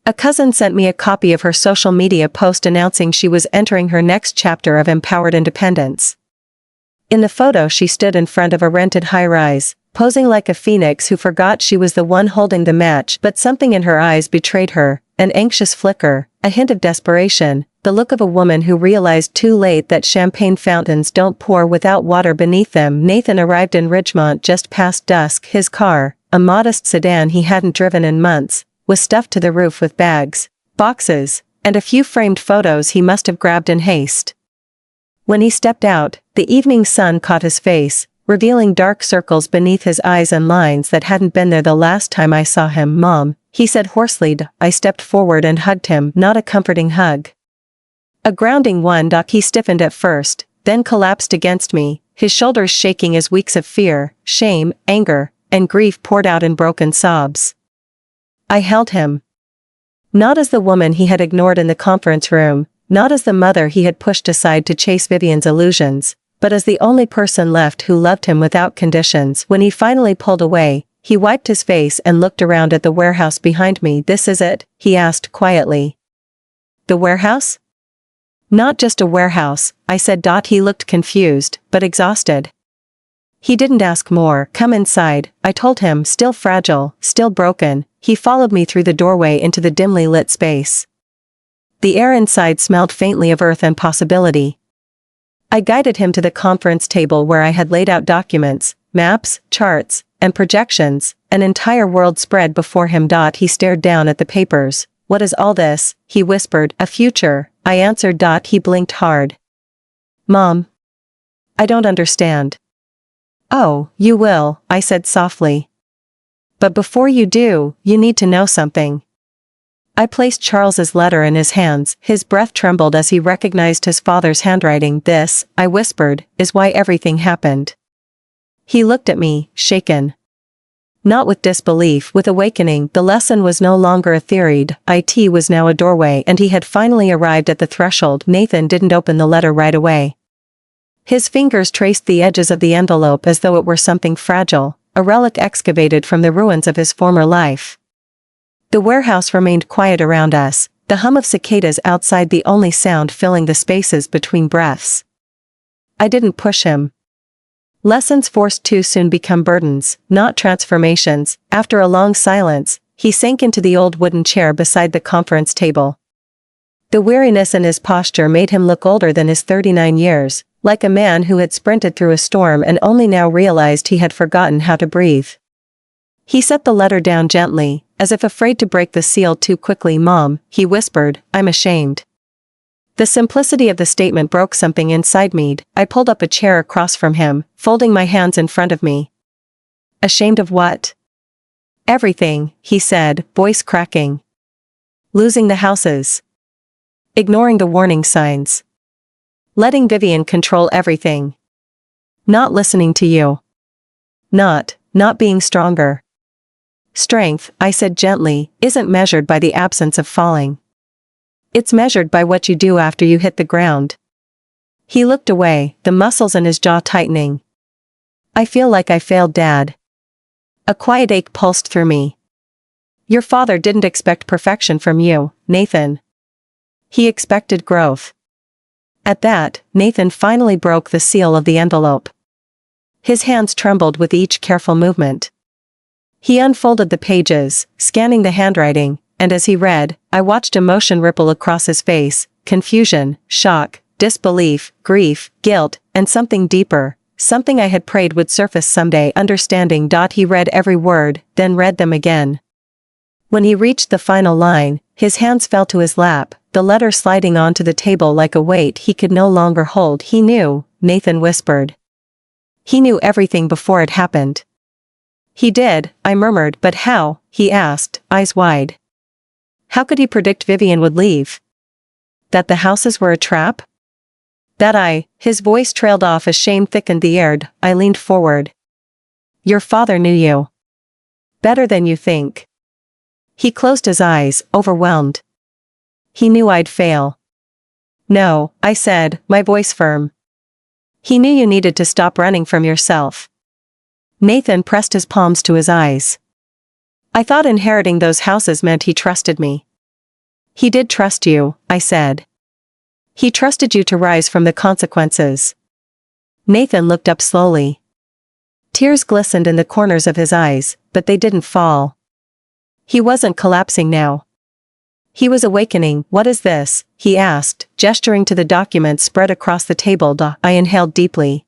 A cousin sent me a copy of her social media post announcing she was entering her next chapter of empowered independence. In the photo she stood in front of a rented high-rise, posing like a phoenix who forgot she was the one holding the match, but something in her eyes betrayed her, an anxious flicker, a hint of desperation, the look of a woman who realized too late that champagne fountains don't pour without water beneath them. Nathan arrived in Ridgemont just past dusk. His car, a modest sedan he hadn't driven in months, was stuffed to the roof with bags, boxes, and a few framed photos he must have grabbed in haste. When he stepped out, the evening sun caught his face, revealing dark circles beneath his eyes and lines that hadn't been there the last time I saw him. Mom, he said hoarsely. I stepped forward and hugged him, not a comforting hug. A grounding one. He stiffened at first, then collapsed against me, his shoulders shaking as weeks of fear, shame, anger, and grief poured out in broken sobs. I held him. Not as the woman he had ignored in the conference room, not as the mother he had pushed aside to chase Vivian's illusions, but as the only person left who loved him without conditions. When he finally pulled away, he wiped his face and looked around at the warehouse behind me. This is it? He asked quietly. The warehouse? Not just a warehouse, I said. He looked confused, but exhausted. He didn't ask more. Come inside, I told him, still fragile, still broken. He followed me through the doorway into the dimly lit space. The air inside smelled faintly of earth and possibility. I guided him to the conference table where I had laid out documents, maps, charts, and projections, an entire world spread before him. He stared down at the papers, What is all this? He whispered. A future, I answered. He blinked hard. Mom. I don't understand. Oh, you will, I said softly. But before you do, you need to know something. I placed Charles's letter in his hands. His breath trembled as he recognized his father's handwriting. This, I whispered, is why everything happened. He looked at me, shaken. Not with disbelief, with awakening. The lesson was no longer a theory. It was now a doorway, and he had finally arrived at the threshold. Nathan didn't open the letter right away. His fingers traced the edges of the envelope as though it were something fragile, a relic excavated from the ruins of his former life. The warehouse remained quiet around us, the hum of cicadas outside the only sound filling the spaces between breaths. I didn't push him. Lessons forced too soon become burdens, not transformations. After a long silence, he sank into the old wooden chair beside the conference table. The weariness in his posture made him look older than his 39 years, like a man who had sprinted through a storm and only now realized he had forgotten how to breathe. He set the letter down gently, as if afraid to break the seal too quickly. Mom, he whispered, I'm ashamed. The simplicity of the statement broke something inside me. I pulled up a chair across from him, folding my hands in front of me. Ashamed of what? Everything, he said, voice cracking. Losing the houses. Ignoring the warning signs. Letting Vivian control everything. Not listening to you. Not being stronger. Strength, I said gently, isn't measured by the absence of falling. It's measured by what you do after you hit the ground. He looked away, the muscles in his jaw tightening. I feel like I failed Dad. A quiet ache pulsed through me. Your father didn't expect perfection from you, Nathan. He expected growth. At that, Nathan finally broke the seal of the envelope. His hands trembled with each careful movement. He unfolded the pages, scanning the handwriting, and as he read, I watched emotion ripple across his face, confusion, shock, disbelief, grief, guilt, and something deeper, something I had prayed would surface someday. Understanding. He read every word, then read them again. When he reached the final line, his hands fell to his lap, the letter sliding onto the table like a weight he could no longer hold. He knew, Nathan whispered. He knew everything before it happened. He did, I murmured. But how? He asked, eyes wide. How could he predict Vivian would leave? That the houses were a trap? His voice trailed off as shame thickened the air. I leaned forward. Your father knew you. Better than you think. He closed his eyes, overwhelmed. He knew I'd fail. No, I said, my voice firm. He knew you needed to stop running from yourself. Nathan pressed his palms to his eyes. I thought inheriting those houses meant he trusted me. He did trust you, I said. He trusted you to rise from the consequences. Nathan looked up slowly. Tears glistened in the corners of his eyes, but they didn't fall. He wasn't collapsing now. He was awakening. What is this? He asked, gesturing to the documents spread across the table. I inhaled deeply.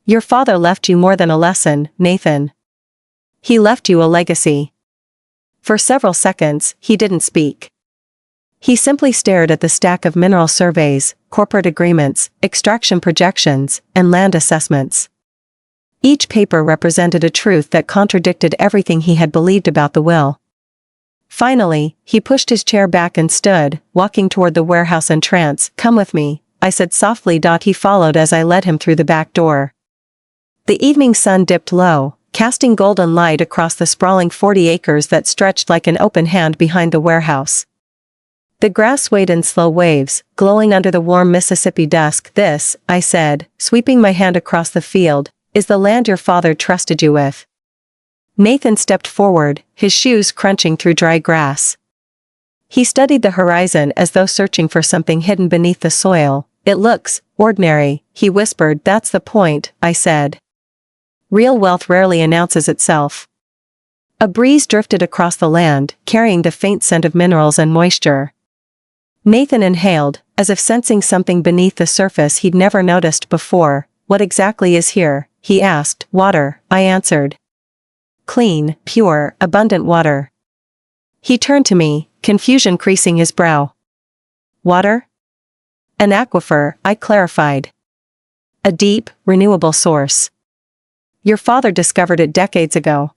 Your father left you more than a lesson, Nathan. He left you a legacy. For several seconds, he didn't speak. He simply stared at the stack of mineral surveys, corporate agreements, extraction projections, and land assessments. Each paper represented a truth that contradicted everything he had believed about the will. Finally, he pushed his chair back and stood, walking toward the warehouse entrance. Come with me, I said softly. He followed as I led him through the back door. The evening sun dipped low, casting golden light across the sprawling 40 acres that stretched like an open hand behind the warehouse. The grass swayed in slow waves, glowing under the warm Mississippi dusk. This, I said, sweeping my hand across the field, is the land your father trusted you with. Nathan stepped forward, his shoes crunching through dry grass. He studied the horizon as though searching for something hidden beneath the soil. It looks ordinary, he whispered. That's the point, I said. Real wealth rarely announces itself. A breeze drifted across the land, carrying the faint scent of minerals and moisture. Nathan inhaled, as if sensing something beneath the surface he'd never noticed before. What exactly is here? He asked. Water, I answered. Clean, pure, abundant water. He turned to me, confusion creasing his brow. Water? An aquifer, I clarified. A deep, renewable source. Your father discovered it decades ago.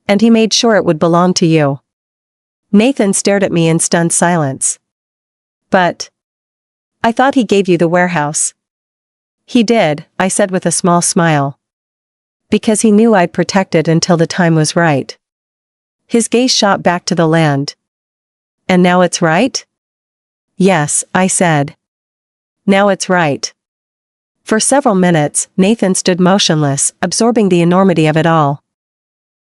And he made sure it would belong to you. Nathan stared at me in stunned silence. But I thought he gave you the warehouse. He did, I said with a small smile. Because he knew I'd protect it until the time was right. His gaze shot back to the land. And now it's right? Yes, I said. Now it's right. For several minutes, Nathan stood motionless, absorbing the enormity of it all.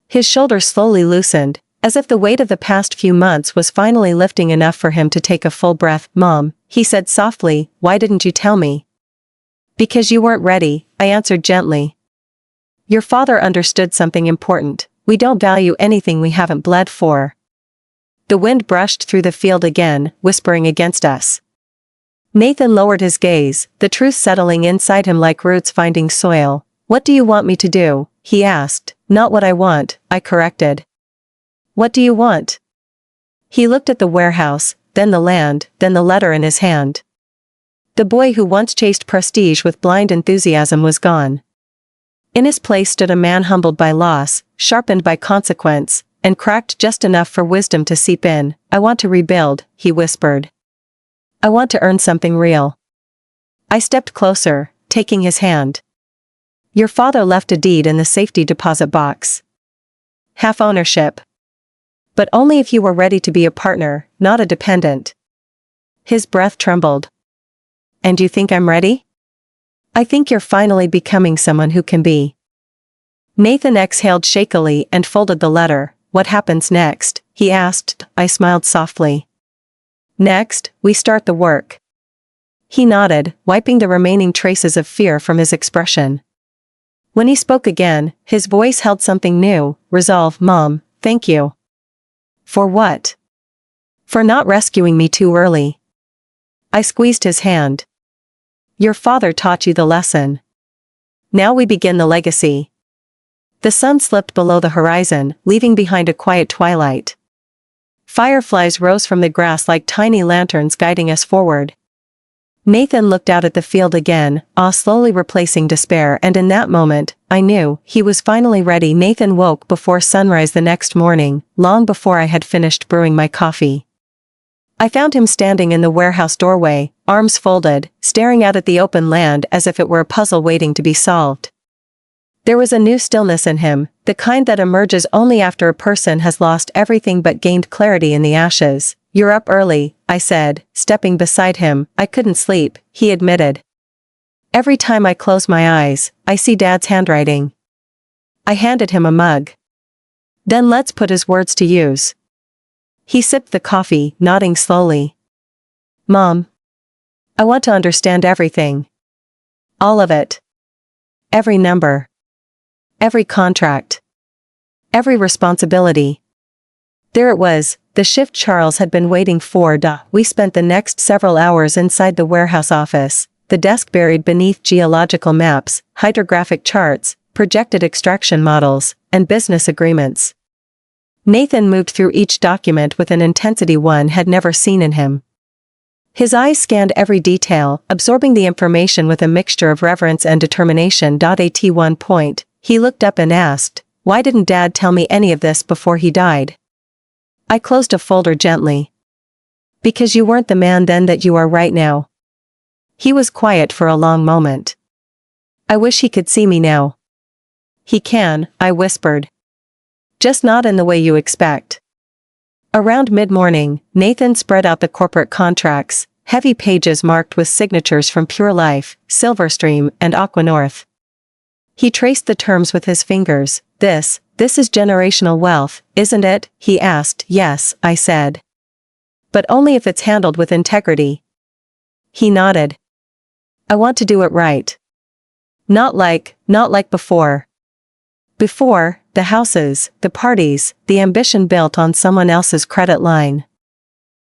His shoulders slowly loosened, as if the weight of the past few months was finally lifting enough for him to take a full breath. Mom, he said softly, why didn't you tell me? Because you weren't ready, I answered gently. Your father understood something important. We don't value anything we haven't bled for. The wind brushed through the field again, whispering against us. Nathan lowered his gaze, the truth settling inside him like roots finding soil. What do you want me to do? He asked. Not what I want, I corrected. What do you want? He looked at the warehouse, then the land, then the letter in his hand. The boy who once chased prestige with blind enthusiasm was gone. In his place stood a man humbled by loss, sharpened by consequence, and cracked just enough for wisdom to seep in. I want to rebuild, he whispered. I want to earn something real. I stepped closer, taking his hand. Your father left a deed in the safety deposit box. Half ownership. But only if you were ready to be a partner, not a dependent. His breath trembled. And you think I'm ready? I think you're finally becoming someone who can be. Nathan exhaled shakily and folded the letter. What happens next? He asked. I smiled softly. Next, we start the work. He nodded, wiping the remaining traces of fear from his expression. When he spoke again, his voice held something new. Resolve. Mom, thank you. For what? For not rescuing me too early. I squeezed his hand. Your father taught you the lesson. Now we begin the legacy. The sun slipped below the horizon, leaving behind a quiet twilight. Fireflies rose from the grass like tiny lanterns guiding us forward. Nathan looked out at the field again, awe slowly replacing despair, and in that moment, I knew he was finally ready. Nathan woke before sunrise the next morning, long before I had finished brewing my coffee. I found him standing in the warehouse doorway, arms folded, staring out at the open land as if it were a puzzle waiting to be solved. There was a new stillness in him, the kind that emerges only after a person has lost everything but gained clarity in the ashes. You're up early, I said, stepping beside him. I couldn't sleep, he admitted. Every time I close my eyes, I see Dad's handwriting. I handed him a mug. Then let's put his words to use. He sipped the coffee, nodding slowly. Mom. I want to understand everything. All of it. Every number. Every contract. Every responsibility. There it was, the shift Charles had been waiting for. We spent the next several hours inside the warehouse office, the desk buried beneath geological maps, hydrographic charts, projected extraction models, and business agreements. Nathan moved through each document with an intensity one had never seen in him. His eyes scanned every detail, absorbing the information with a mixture of reverence and determination. At one point, he looked up and asked, why didn't Dad tell me any of this before he died? I closed a folder gently. Because you weren't the man then that you are right now. He was quiet for a long moment. I wish he could see me now. He can, I whispered. Just not in the way you expect. Around mid-morning, Nathan spread out the corporate contracts, heavy pages marked with signatures from Pure Life, Silverstream, and Aquanorth. He traced the terms with his fingers. This is generational wealth, isn't it? He asked. Yes, I said. But only if it's handled with integrity. He nodded. I want to do it right. Not like before. Before, the houses, the parties, the ambition built on someone else's credit line.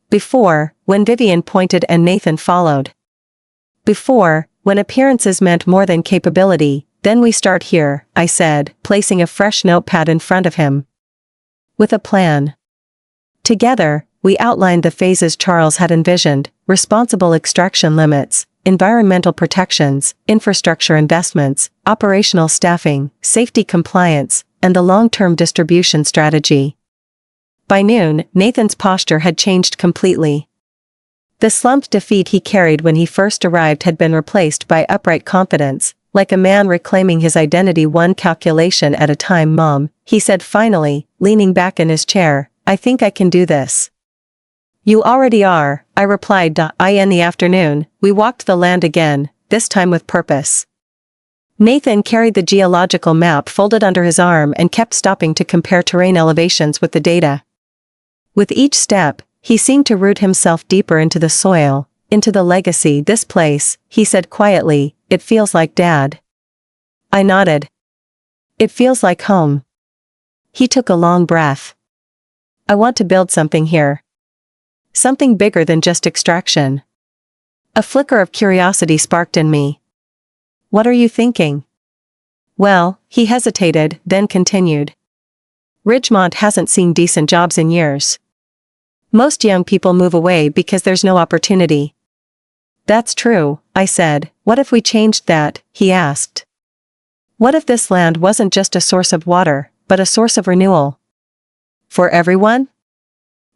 Before, when Vivian pointed and Nathan followed. Before, when appearances meant more than capability. Then we start here, I said, placing a fresh notepad in front of him. With a plan. Together, We outlined the phases Charles had envisioned: responsible extraction limits, environmental protections, infrastructure investments, operational staffing, safety compliance, and the long-term distribution strategy. By noon, Nathan's posture had changed completely. The slumped defeat he carried when he first arrived had been replaced by upright confidence, like a man reclaiming his identity one calculation at a time. "Mom," he said finally, leaning back in his chair, "I think I can do this." "You already are," I replied. In the afternoon, we walked the land again, this time with purpose. Nathan carried the geological map folded under his arm and kept stopping to compare terrain elevations with the data. With each step, he seemed to root himself deeper into the soil, into the legacy. "This place," he said quietly, "it feels like Dad." I nodded. "It feels like home." He took a long breath. "I want to build something here. Something bigger than just extraction." A flicker of curiosity sparked in me. "What are you thinking?" "Well," he hesitated, then continued. "Ridgemont hasn't seen decent jobs in years. Most young people move away because there's no opportunity." "That's true," I said. "What if we changed that?" he asked. "What if this land wasn't just a source of water, but a source of renewal? For everyone?"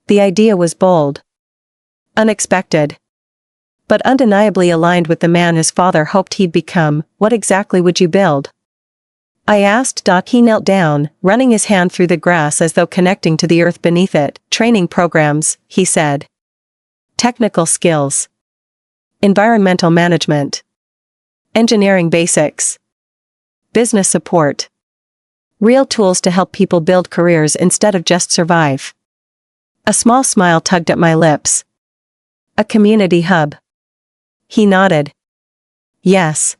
The idea was bold. Unexpected. But undeniably aligned with the man his father hoped he'd become. "What exactly would you build?" I asked. He knelt down, running his hand through the grass as though connecting to the earth beneath it. "Training programs," he said. "Technical skills. Environmental management. Engineering basics. Business support. Real tools to help people build careers instead of just survive." A small smile tugged at my lips. "A community hub." He nodded. "Yes.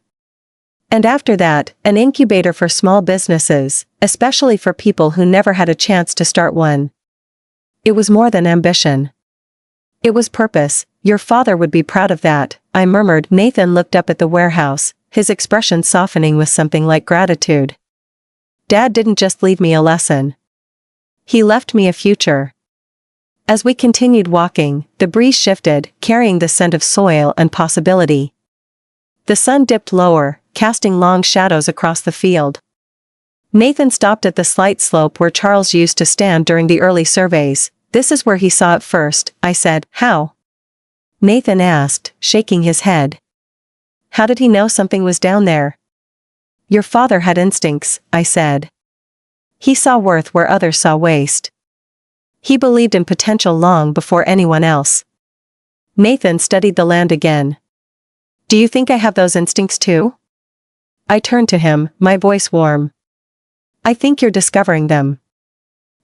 And after that, an incubator for small businesses, especially for people who never had a chance to start one." It was more than ambition. It was purpose. "Your father would be proud of that," I murmured. Nathan looked up at the warehouse, his expression softening with something like gratitude. "Dad didn't just leave me a lesson. He left me a future." As we continued walking, the breeze shifted, carrying the scent of soil and possibility. The sun dipped lower, casting long shadows across the field. Nathan stopped at the slight slope where Charles used to stand during the early surveys. "This is where he saw it first," I said. "How?" Nathan asked, shaking his head. "How did he know something was down there?" "Your father had instincts," I said. "He saw worth where others saw waste. He believed in potential long before anyone else." Nathan studied the land again. "Do you think I have those instincts too?" I turned to him, my voice warm. "I think you're discovering them."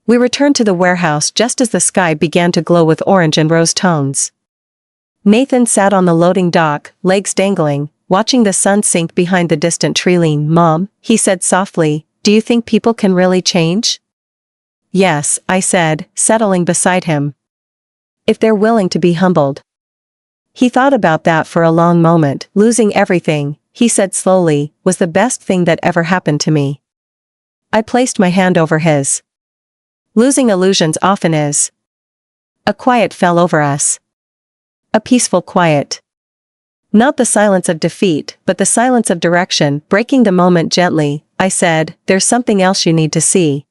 We returned to the warehouse just as the sky began to glow with orange and rose tones. Nathan sat on the loading dock, legs dangling, watching the sun sink behind the distant tree line. "Mom," he said softly, "do you think people can really change?" "Yes," I said, settling beside him. "If they're willing to be humbled." He thought about that for a long moment. "Losing everything," he said slowly, "was the best thing that ever happened to me." I placed my hand over his. "Losing illusions often is." A quiet fell over us. A peaceful quiet. Not the silence of defeat, but the silence of direction. Breaking the moment gently, I said, "There's something else you need to see."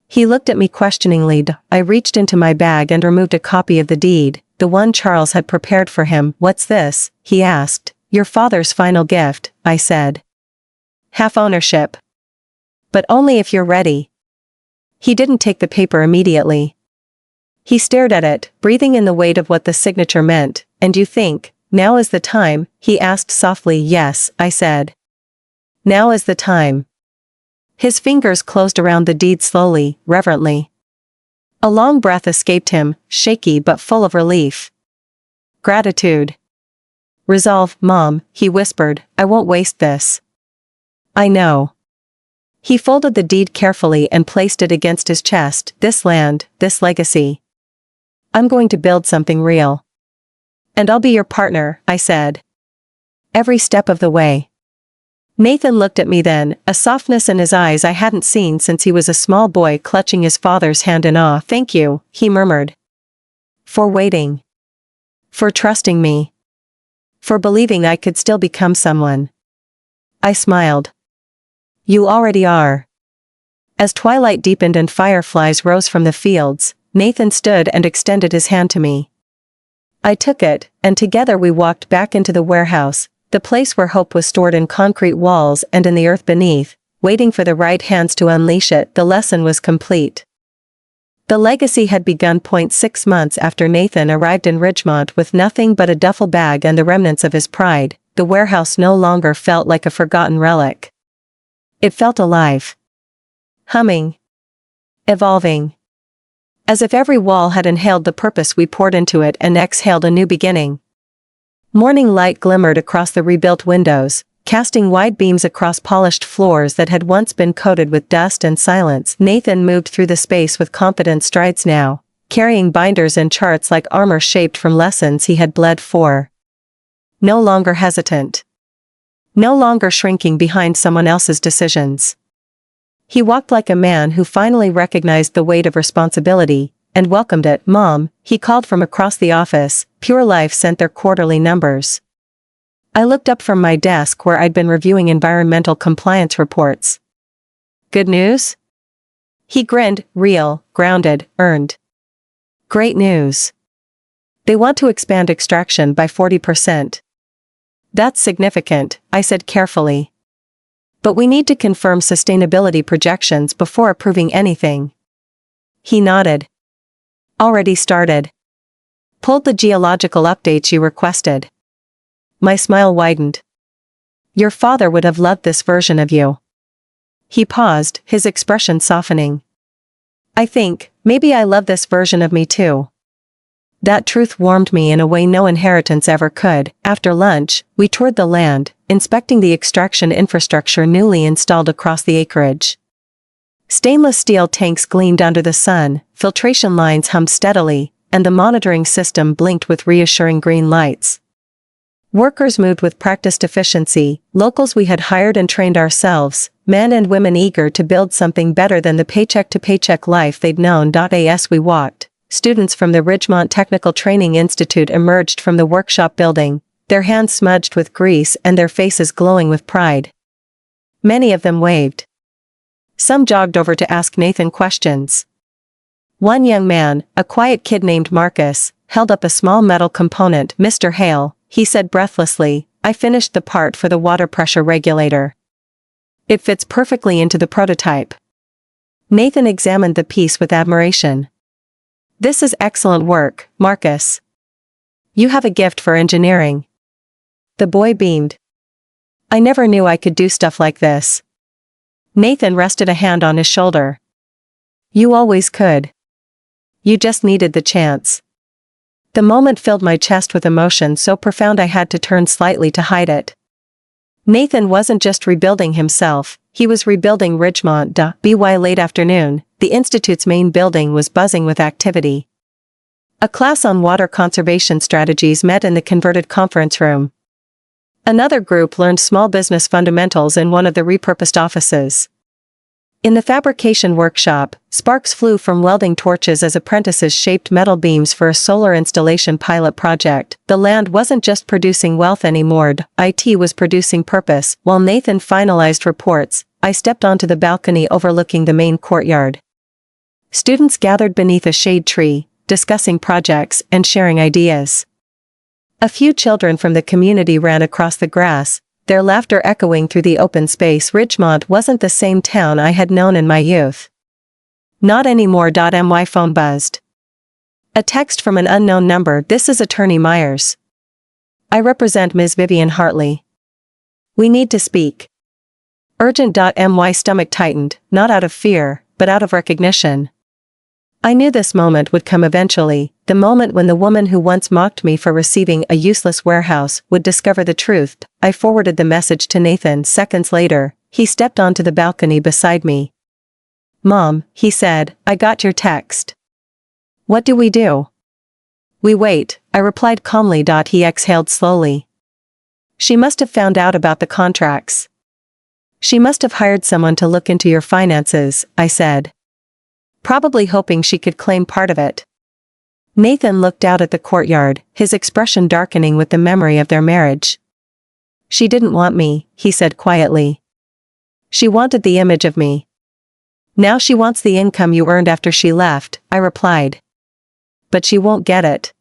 He looked at me questioningly. I reached into my bag and removed a copy of the deed, the one Charles had prepared for him. "What's this?" he asked. "Your father's final gift," I said. "Half ownership. But only if you're ready." He didn't take the paper immediately. He stared at it, breathing in the weight of what the signature meant. "And you think, now is the time?" he asked softly. "Yes," I said. "Now is the time." His fingers closed around the deed slowly, reverently. A long breath escaped him, shaky but full of relief. "Gratitude. Resolve, Mom," he whispered, "I won't waste this." "I know." He folded the deed carefully and placed it against his chest. "This land, this legacy. I'm going to build something real. And I'll be your partner," I said. "Every step of the way." Nathan looked at me then, a softness in his eyes I hadn't seen since he was a small boy clutching his father's hand in awe. "Thank you," he murmured. For waiting. For trusting me. For believing I could still become someone. I smiled. You already are. As twilight deepened and fireflies rose from the fields, Nathan stood and extended his hand to me. I took it, and together we walked back into the warehouse, the place where hope was stored in concrete walls and in the earth beneath, waiting for the right hands to unleash it. The lesson was complete. The legacy had begun. 6 months after Nathan arrived in Ridgemont with nothing but a duffel bag and the remnants of his pride, the warehouse no longer felt like a forgotten relic. It felt alive. Humming. Evolving. As if every wall had inhaled the purpose we poured into it and exhaled a new beginning. Morning light glimmered across the rebuilt windows, casting wide beams across polished floors that had once been coated with dust and silence. Nathan moved through the space with confident strides now, carrying binders and charts like armor shaped from lessons he had bled for. No longer hesitant. No longer shrinking behind someone else's decisions. He walked like a man who finally recognized the weight of responsibility, and welcomed it. Mom, he called from across the office. Pure Life sent their quarterly numbers. I looked up from my desk where I'd been reviewing environmental compliance reports. Good news? He grinned, real, grounded, earned. Great news. They want to expand extraction by 40%. That's significant, I said carefully. But we need to confirm sustainability projections before approving anything. He nodded. Already started. Pulled the geological updates you requested. My smile widened. Your father would have loved this version of you. He paused, his expression softening. I think, maybe I love this version of me too. That truth warmed me in a way no inheritance ever could. After lunch, we toured the land, inspecting the extraction infrastructure newly installed across the acreage. Stainless steel tanks gleamed under the sun, filtration lines hummed steadily, and the monitoring system blinked with reassuring green lights. Workers moved with practiced efficiency, locals we had hired and trained ourselves, men and women eager to build something better than the paycheck-to-paycheck life they'd known. As we walked, students from the Ridgemont Technical Training Institute emerged from the workshop building, their hands smudged with grease and their faces glowing with pride. Many of them waved. Some jogged over to ask Nathan questions. One young man, a quiet kid named Marcus, held up a small metal component. Mr. Hale, he said breathlessly, I finished the part for the water pressure regulator. It fits perfectly into the prototype. Nathan examined the piece with admiration. This is excellent work, Marcus. You have a gift for engineering. The boy beamed. I never knew I could do stuff like this. Nathan rested a hand on his shoulder. You always could. You just needed the chance. The moment filled my chest with emotion so profound I had to turn slightly to hide it. Nathan wasn't just rebuilding himself, he was rebuilding Ridgemont. By late afternoon, the Institute's main building was buzzing with activity. A class on water conservation strategies met in the converted conference room. Another group learned small business fundamentals in one of the repurposed offices. In the fabrication workshop, sparks flew from welding torches as apprentices shaped metal beams for a solar installation pilot project. The land wasn't just producing wealth anymore, IT was producing purpose. While Nathan finalized reports, I stepped onto the balcony overlooking the main courtyard. Students gathered beneath a shade tree, discussing projects and sharing ideas. A few children from the community ran across the grass, their laughter echoing through the open space. Ridgemont wasn't the same town I had known in my youth. Not anymore. My phone buzzed. A text from an unknown number. This is Attorney Myers. I represent Ms. Vivian Hartley. We need to speak. Urgent. My stomach tightened, not out of fear, but out of recognition. I knew this moment would come eventually, the moment when the woman who once mocked me for receiving a useless warehouse would discover the truth. I forwarded the message to Nathan. Seconds later, he stepped onto the balcony beside me. Mom, he said, I got your text. What do we do? We wait, I replied calmly. He exhaled slowly. She must have found out about the contracts. She must have hired someone to look into your finances, I said. Probably hoping she could claim part of it. Nathan looked out at the courtyard, his expression darkening with the memory of their marriage. She didn't want me, he said quietly. She wanted the image of me. Now she wants the income you earned after she left, I replied. But she won't get it.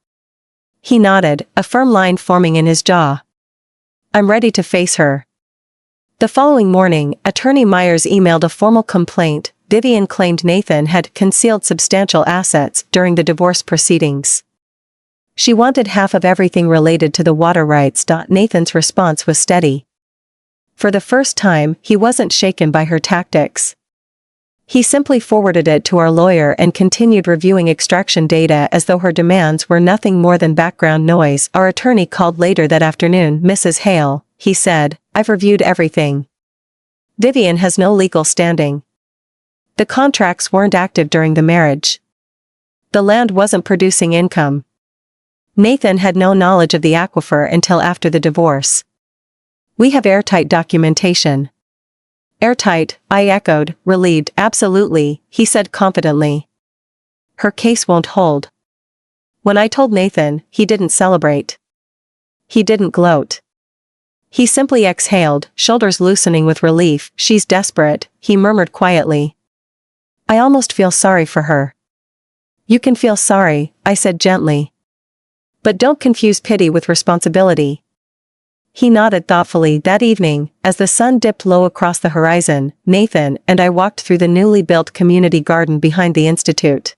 He nodded, a firm line forming in his jaw. I'm ready to face her. The following morning, Attorney Myers emailed a formal complaint. Vivian claimed Nathan had concealed substantial assets during the divorce proceedings. She wanted half of everything related to the water rights. Nathan's response was steady. For the first time, he wasn't shaken by her tactics. He simply forwarded it to our lawyer and continued reviewing extraction data as though her demands were nothing more than background noise. Our attorney called later that afternoon. Mrs. Hale, he said, I've reviewed everything. Vivian has no legal standing. The contracts weren't active during the marriage. The land wasn't producing income. Nathan had no knowledge of the aquifer until after the divorce. We have airtight documentation. Airtight, I echoed, relieved. Absolutely, he said confidently. Her case won't hold. When I told Nathan, he didn't celebrate. He didn't gloat. He simply exhaled, shoulders loosening with relief. She's desperate, he murmured quietly. I almost feel sorry for her. You can feel sorry, I said gently. But don't confuse pity with responsibility. He nodded thoughtfully. That evening, as the sun dipped low across the horizon, Nathan and I walked through the newly built community garden behind the institute.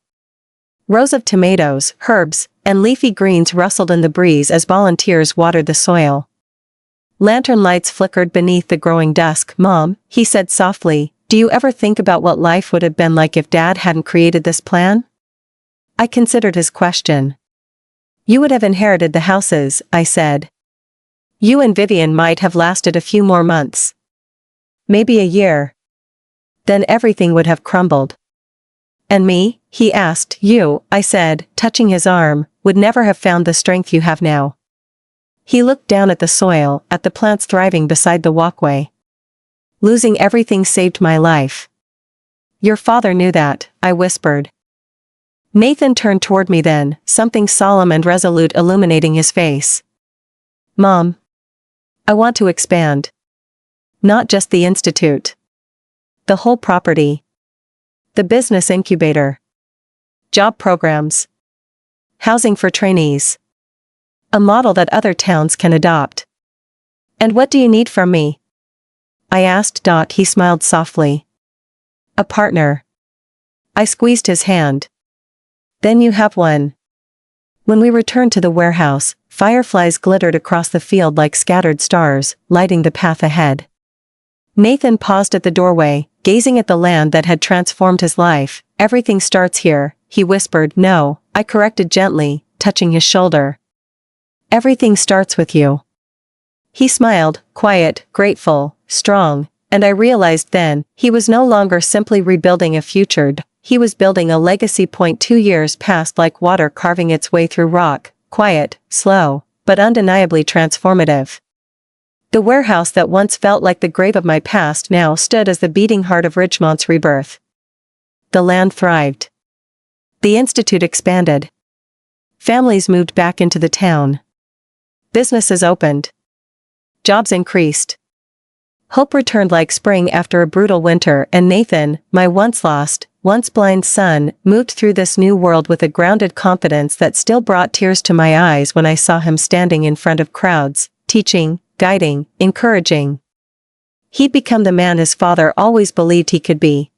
Rows of tomatoes, herbs, and leafy greens rustled in the breeze as volunteers watered the soil. Lantern lights flickered beneath the growing dusk. Mom, he said softly, do you ever think about what life would have been like if Dad hadn't created this plan? I considered his question. You would have inherited the houses, I said. You and Vivian might have lasted a few more months. Maybe a year. Then everything would have crumbled. And me, he asked. You, I said, touching his arm, would never have found the strength you have now. He looked down at the soil, at the plants thriving beside the walkway. Losing everything saved my life. Your father knew that, I whispered. Nathan turned toward me then, something solemn and resolute illuminating his face. Mom. I want to expand. Not just the institute. The whole property. The business incubator. Job programs. Housing for trainees. A model that other towns can adopt. And what do you need from me? I asked. He smiled softly. A partner. I squeezed his hand. Then you have one. When we returned to the warehouse, fireflies glittered across the field like scattered stars, lighting the path ahead. Nathan paused at the doorway, gazing at the land that had transformed his life. Everything starts here, he whispered. No, I corrected gently, touching his shoulder. Everything starts with you. He smiled, quiet, grateful, strong, and I realized then, he was no longer simply rebuilding a future, he was building a legacy. 2 years passed like water carving its way through rock, quiet, slow, but undeniably transformative. The warehouse that once felt like the grave of my past now stood as the beating heart of Ridgemont's rebirth. The land thrived. The institute expanded. Families moved back into the town. Businesses opened. Jobs increased. Hope returned like spring after a brutal winter, and Nathan, my once lost, once blind son, moved through this new world with a grounded confidence that still brought tears to my eyes when I saw him standing in front of crowds, teaching, guiding, encouraging. He'd become the man his father always believed he could be.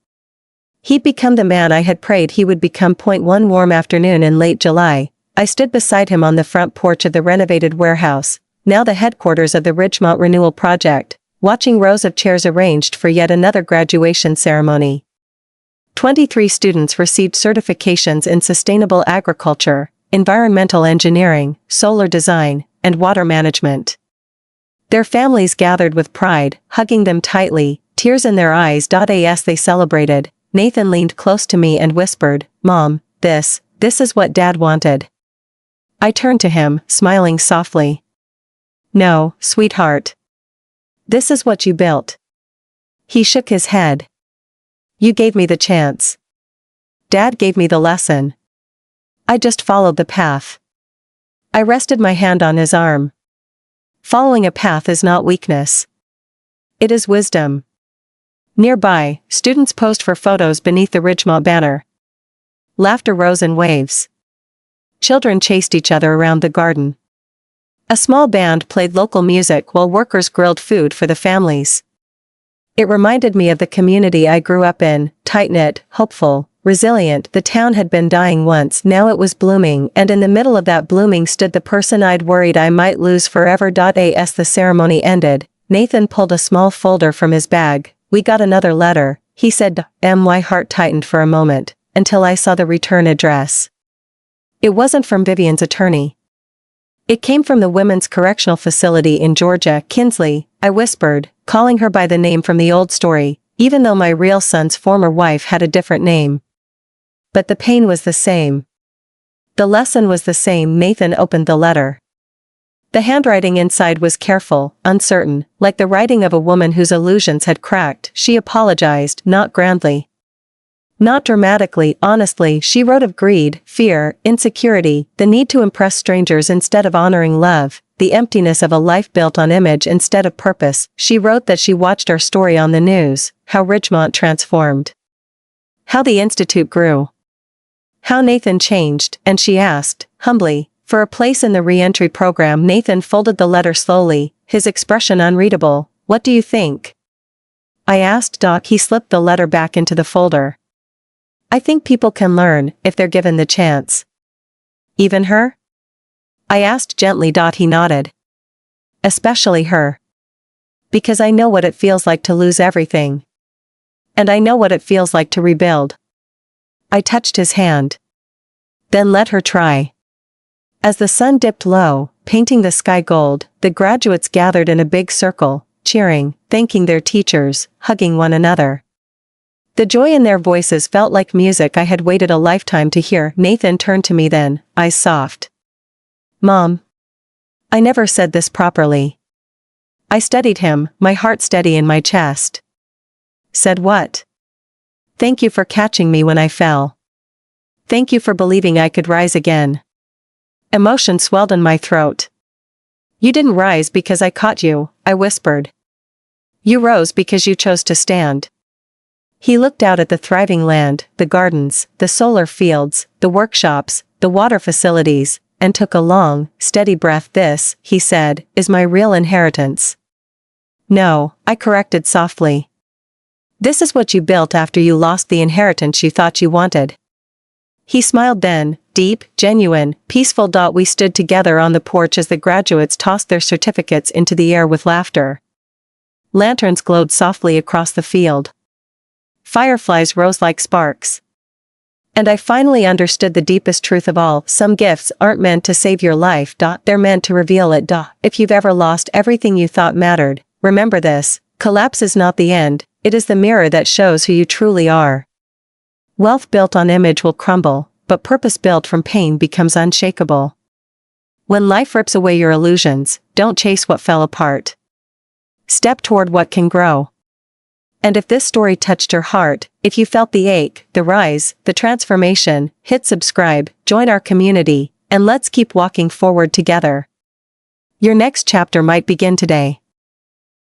He'd become the man I had prayed he would become. One warm afternoon in late July, I stood beside him on the front porch of the renovated warehouse, now the headquarters of the Ridgemont Renewal Project, watching rows of chairs arranged for yet another graduation ceremony. 23 students received certifications in sustainable agriculture, environmental engineering, solar design, and water management. Their families gathered with pride, hugging them tightly, tears in their eyes. As they celebrated, Nathan leaned close to me and whispered, Mom, this is what Dad wanted. I turned to him, smiling softly. No, sweetheart. This is what you built. He shook his head. You gave me the chance. Dad gave me the lesson. I just followed the path. I rested my hand on his arm. Following a path is not weakness. It is wisdom. Nearby, students posed for photos beneath the Ridgemont banner. Laughter rose in waves. Children chased each other around the garden. A small band played local music while workers grilled food for the families. It reminded me of the community I grew up in, tight-knit, hopeful, resilient. The town had been dying once, now it was blooming, and in the middle of that blooming stood the person I'd worried I might lose forever. As the ceremony ended, Nathan pulled a small folder from his bag. "We got another letter," he said. My heart tightened for a moment, until I saw the return address. It wasn't from Vivian's attorney. It came from the Women's Correctional Facility in Georgia, Kinsley, I whispered, calling her by the name from the old story, even though my real son's former wife had a different name. But the pain was the same. The lesson was the same. Nathan opened the letter. The handwriting inside was careful, uncertain, like the writing of a woman whose illusions had cracked. She apologized, not grandly. Not dramatically, honestly. She wrote of greed, fear, insecurity, the need to impress strangers instead of honoring love, the emptiness of a life built on image instead of purpose. She wrote that she watched our story on the news, how Ridgemont transformed. How the Institute grew. How Nathan changed, and she asked, humbly, for a place in the re-entry program. Nathan folded the letter slowly, his expression unreadable. "What do you think?" I asked. He slipped the letter back into the folder. "I think people can learn, if they're given the chance." "Even her?" I asked gently. He nodded. "Especially her. Because I know what it feels like to lose everything. And I know what it feels like to rebuild." I touched his hand. "Then let her try." As the sun dipped low, painting the sky gold, the graduates gathered in a big circle, cheering, thanking their teachers, hugging one another. The joy in their voices felt like music I had waited a lifetime to hear. Nathan turned to me then, eyes soft. "Mom. I never said this properly." I studied him, my heart steady in my chest. "Said what?" "Thank you for catching me when I fell. Thank you for believing I could rise again." Emotion swelled in my throat. "You didn't rise because I caught you," I whispered. "You rose because you chose to stand." He looked out at the thriving land, the gardens, the solar fields, the workshops, the water facilities, and took a long, steady breath. "This," he said, "is my real inheritance." "No," I corrected softly. "This is what you built after you lost the inheritance you thought you wanted." He smiled then, deep, genuine, peaceful. We stood together on the porch as the graduates tossed their certificates into the air with laughter. Lanterns glowed softly across the field. Fireflies rose like sparks. And I finally understood the deepest truth of all. Some gifts aren't meant to save your life. They're meant to reveal it. If you've ever lost everything you thought mattered, remember this: collapse is not the end, it is the mirror that shows who you truly are. Wealth built on image will crumble, but purpose built from pain becomes unshakable. When life rips away your illusions, don't chase what fell apart. Step toward what can grow. And if this story touched your heart, if you felt the ache, the rise, the transformation, hit subscribe, join our community, and let's keep walking forward together. Your next chapter might begin today.